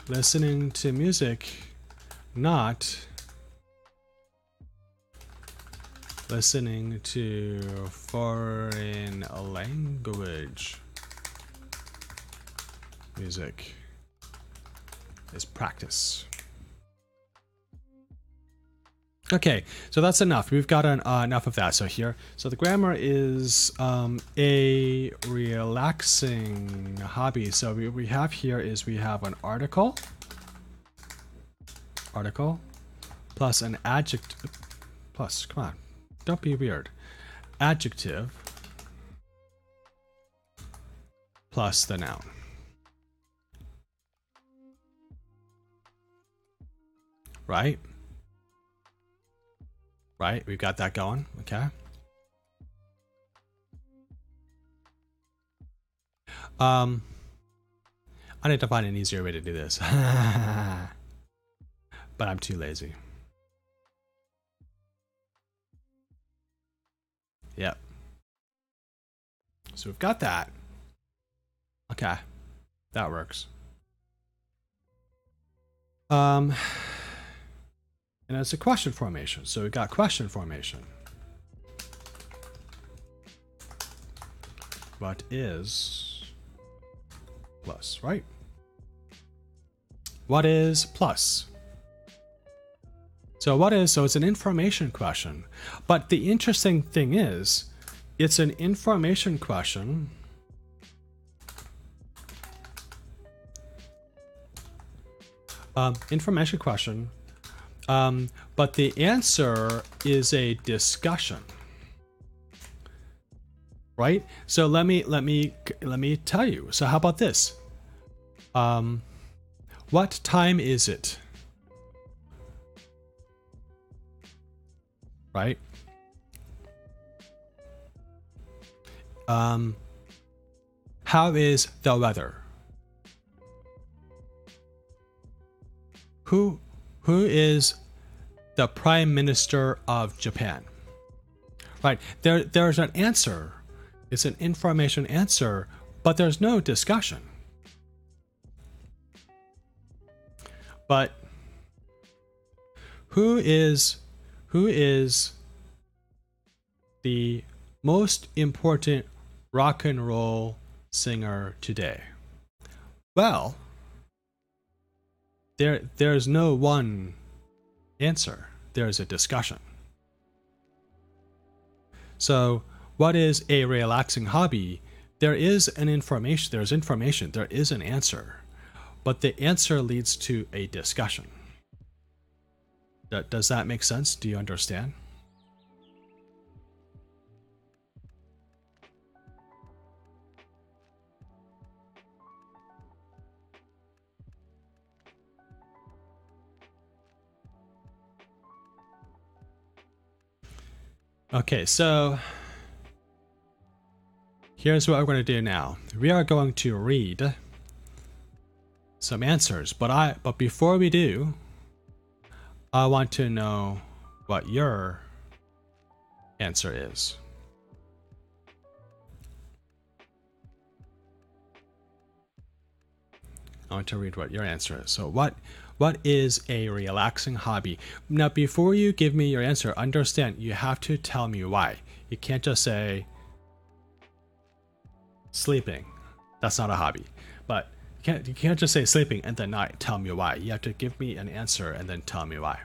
Listening to music, not listening to foreign language music is practice. Okay, so that's enough. We've got enough of that. So the grammar is a relaxing hobby. So we have here is we have an article plus an adjective plus, come on, don't be weird, adjective plus the noun. Right? Right, we've got that going, okay. I need to find an easier way to do this. But I'm too lazy. Yep. So we've got that. Okay, that works. And it's a question formation. So we've got question formation. What is plus, right? What is plus? So it's an information question. But the interesting thing is, it's an information question. Information question. But the answer is a discussion, right? So let me tell you. So how about this? What time is it? Right? How is the weather? Who is the Prime Minister of Japan? Right, there's an answer. It's an information answer, but there's no discussion. But who is the most important rock and roll singer today? Well, there's no one answer. There's a discussion. So what is a relaxing hobby? There's information, there is an answer, but the answer leads to a discussion. Does that make sense? Do you understand? Okay, so here's what we're going to do now. We are going to read some answers, but before we do, I want to know what your answer is. I want to read what your answer is. So what is a relaxing hobby? Now, before you give me your answer, understand you have to tell me why. You can't just say sleeping. That's not a hobby. But you can't just say sleeping and then not tell me why. You have to give me an answer and then tell me why.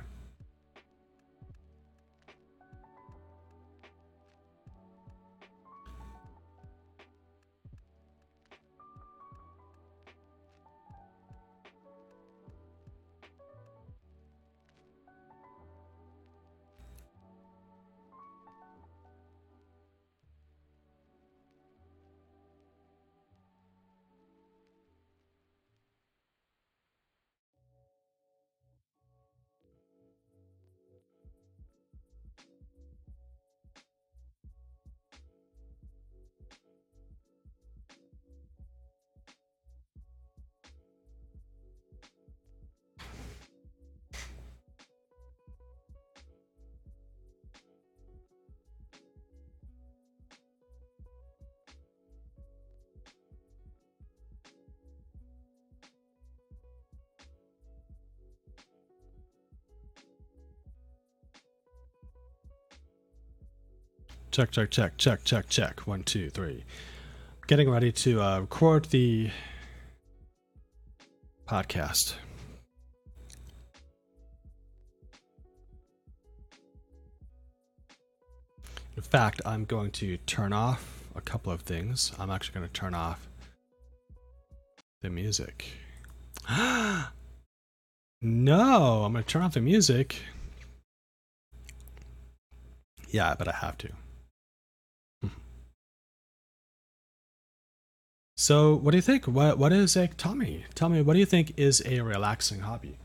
Check, check, check, check, check, check. 1, 2, 3. Getting ready to record the podcast. In fact, I'm going to turn off a couple of things. I'm actually going to turn off the music. No, I'm going to turn off the music. Yeah, but I have to. So, what do you think? What is a tell me, what do you think is a relaxing hobby?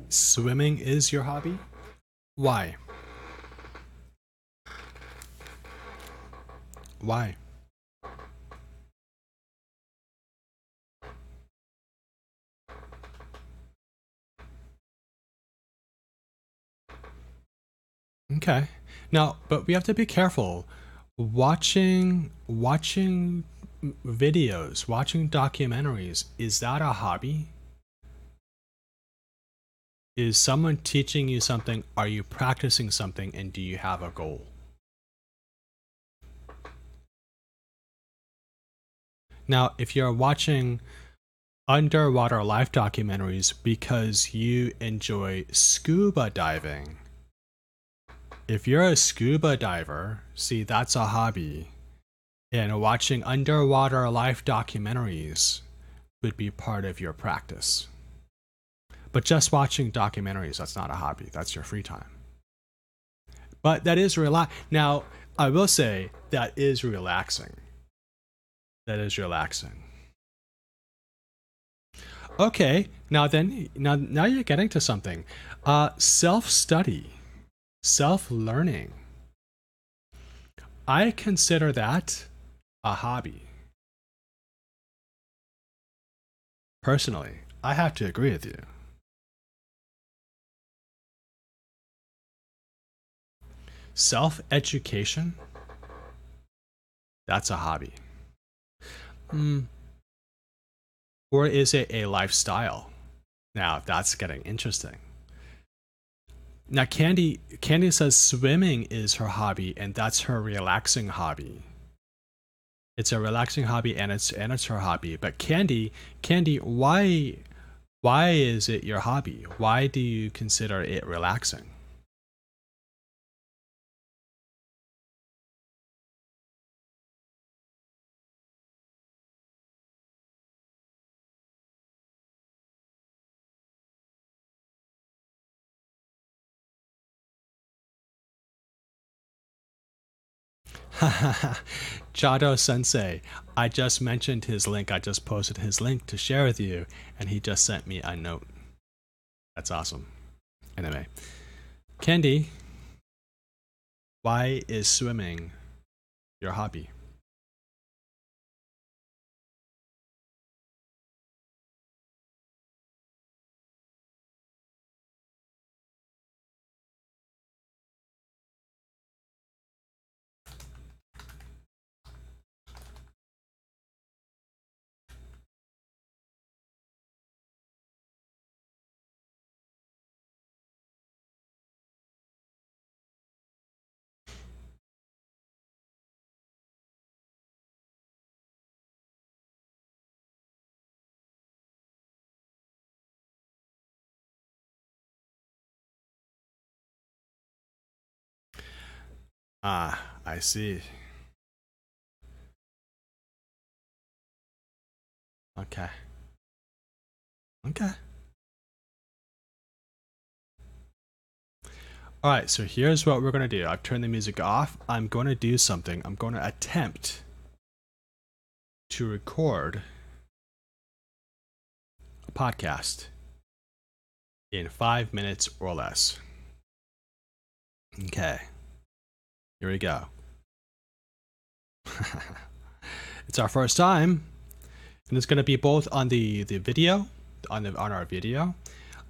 Swimming is your hobby? Why? Why? Okay. Now, but we have to be careful. Watching videos, watching documentaries, is that a hobby? Is someone teaching you something? Are you practicing something? And do you have a goal? Now, if you're watching underwater life documentaries because you enjoy scuba diving, if you're a scuba diver, see, that's a hobby. And watching underwater life documentaries would be part of your practice. But just watching documentaries, that's not a hobby. That's your free time. But that is Now, I will say that is relaxing. That is relaxing. Okay, now you're getting to something. Self-study, self-learning. I consider that a hobby. Personally, I have to agree with you. Self-education, that's a hobby. Or is it a lifestyle? Now, that's getting interesting. Now, Candy says swimming is her hobby, and that's her relaxing hobby. It's a relaxing hobby, and it's her hobby. But Candy, why is it your hobby? Why do you consider it relaxing? Jado Sensei, I just mentioned his link. I just posted his link to share with you, and he just sent me a note. That's awesome. Anyway, Candy, why is swimming your hobby? Ah, I see. Okay. Okay. All right, so here's what we're going to do. I've turned the music off. I'm going to do something. I'm going to attempt to record a podcast in 5 minutes or less. Okay, here we go. It's our first time, and it's going to be both on the video, on our video,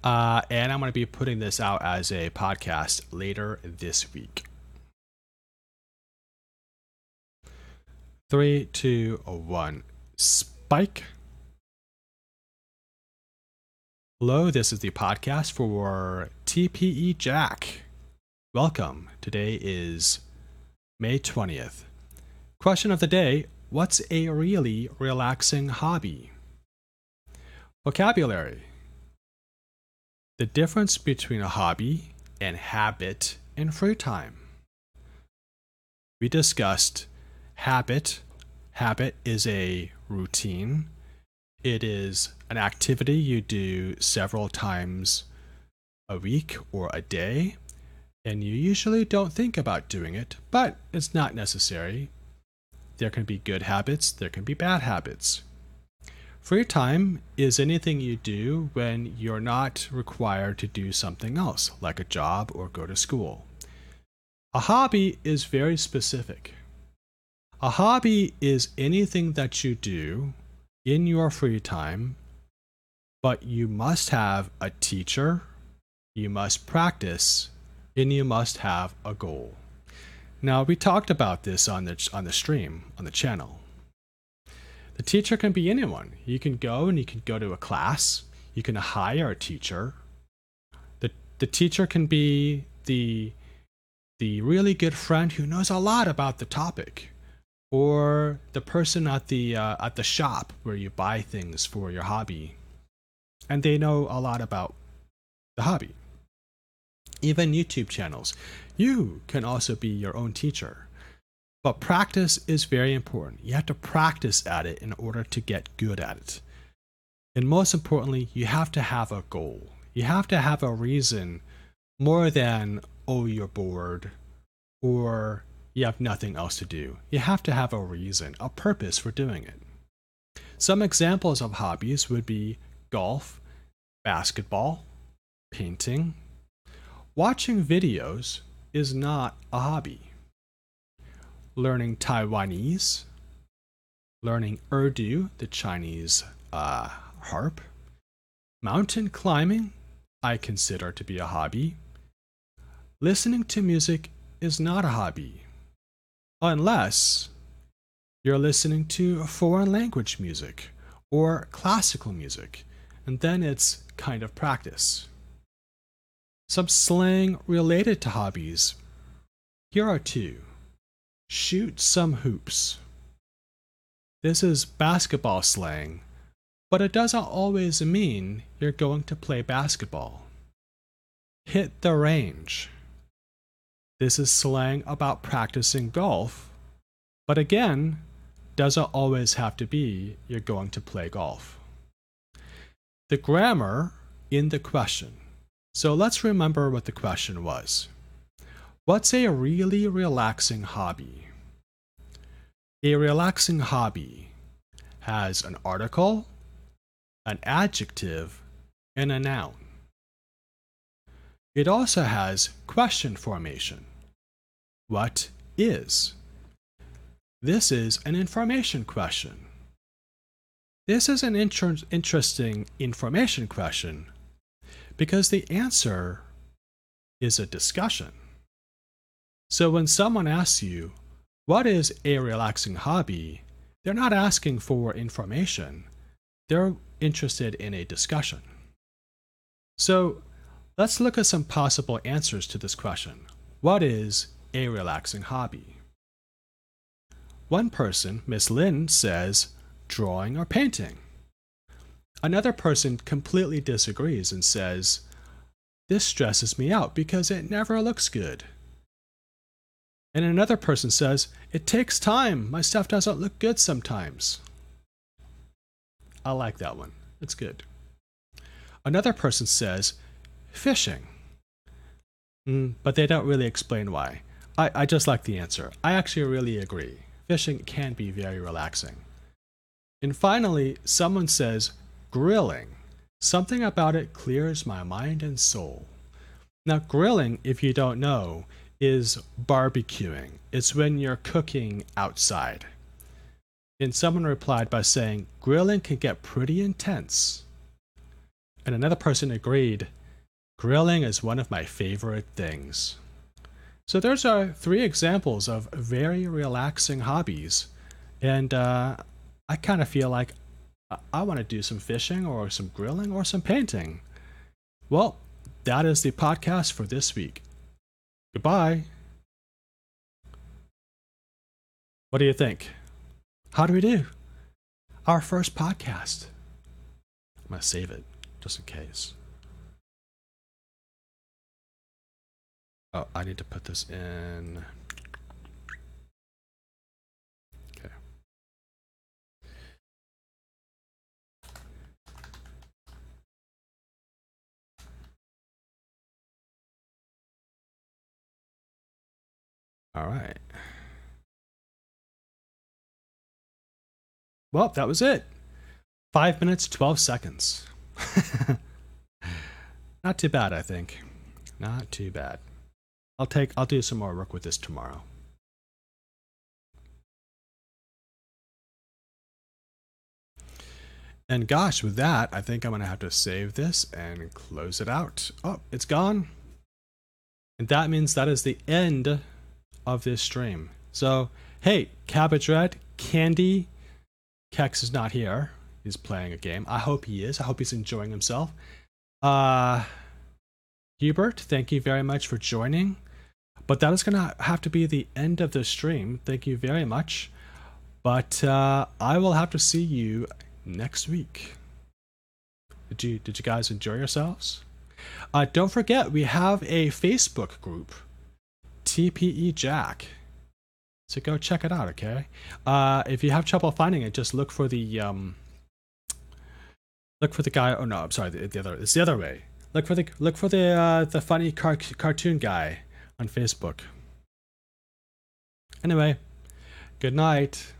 and I'm going to be putting this out as a podcast later this week. 3, 2, 1, spike. Hello, this is the podcast for TPE Jack. Welcome. Today is May 20th. Question of the day: what's a really relaxing hobby? Vocabulary: the difference between a hobby and habit in free time. We discussed habit. Habit is a routine. It is an activity you do several times a week or a day, and you usually don't think about doing it, but it's not necessary. There can be good habits, there can be bad habits. Free time is anything you do when you're not required to do something else, like a job or go to school. A hobby is very specific. A hobby is anything that you do in your free time, but you must have a teacher, you must practice, and you must have a goal. Now, we talked about this on the stream, on the channel. The teacher can be anyone. You can go to a class. You can hire a teacher. The teacher can be the really good friend who knows a lot about the topic, or the person at the shop where you buy things for your hobby, and they know a lot about the hobby. Even YouTube channels, you can also be your own teacher. But practice is very important. You have to practice at it in order to get good at it. And most importantly, you have to have a goal. You have to have a reason more than, oh, you're bored, or you have nothing else to do. You have to have a reason, a purpose for doing it. Some examples of hobbies would be golf, basketball, painting. Watching videos is not a hobby. Learning Taiwanese, learning Urdu, the Chinese harp. Mountain climbing, I consider to be a hobby. Listening to music is not a hobby, unless you're listening to foreign language music or classical music, and then it's kind of practice. Some slang related to hobbies. Here are two. Shoot some hoops. This is basketball slang, but it doesn't always mean you're going to play basketball. Hit the range. This is slang about practicing golf, but again, doesn't always have to be you're going to play golf. The grammar in the question. So let's remember what the question was. What's a really relaxing hobby? A relaxing hobby has an article, an adjective, and a noun. It also has question formation. What is? This is an information question. This is an interesting information question because the answer is a discussion. So when someone asks you, what is a relaxing hobby? They're not asking for information. They're interested in a discussion. So let's look at some possible answers to this question. What is a relaxing hobby? One person, Miss Lin, says drawing or painting. Another person completely disagrees and says, this stresses me out because it never looks good. And another person says, it takes time. My stuff doesn't look good sometimes. I like that one. It's good. Another person says, fishing. But they don't really explain why. I just like the answer. I actually really agree. Fishing can be very relaxing. And finally, someone says, grilling. Something about it clears my mind and soul. Now, grilling, if you don't know, is barbecuing. It's when you're cooking outside. And someone replied by saying, grilling can get pretty intense. And another person agreed, grilling is one of my favorite things. So there's our 3 examples of very relaxing hobbies. And I kind of feel like I want to do some fishing or some grilling or some painting. Well, that is the podcast for this week. Goodbye. What do you think? How do we do? Our first podcast. I'm going to save it just in case. Oh, I need to put this in. Okay. All right. Well, that was it. 5 minutes, 12 seconds. Not too bad, I think. Not too bad. I'll do some more work with this tomorrow. And gosh, with that, I think I'm going to have to save this and close it out. Oh, it's gone. And that means that is the end of this stream. So, hey, Cabbage Red, Candy, Kex is not here. He's playing a game. I hope he is. I hope he's enjoying himself. Hubert, thank you very much for joining. But that is going to have to be the end of the stream. Thank you very much. But I will have to see you next week. Did you guys enjoy yourselves? Don't forget, we have a Facebook group, TPE Jack. So go check it out, okay? If you have trouble finding it, just look for the guy. Oh no, I'm sorry. It's the other way. Look for the funny cartoon guy on Facebook. Anyway, good night.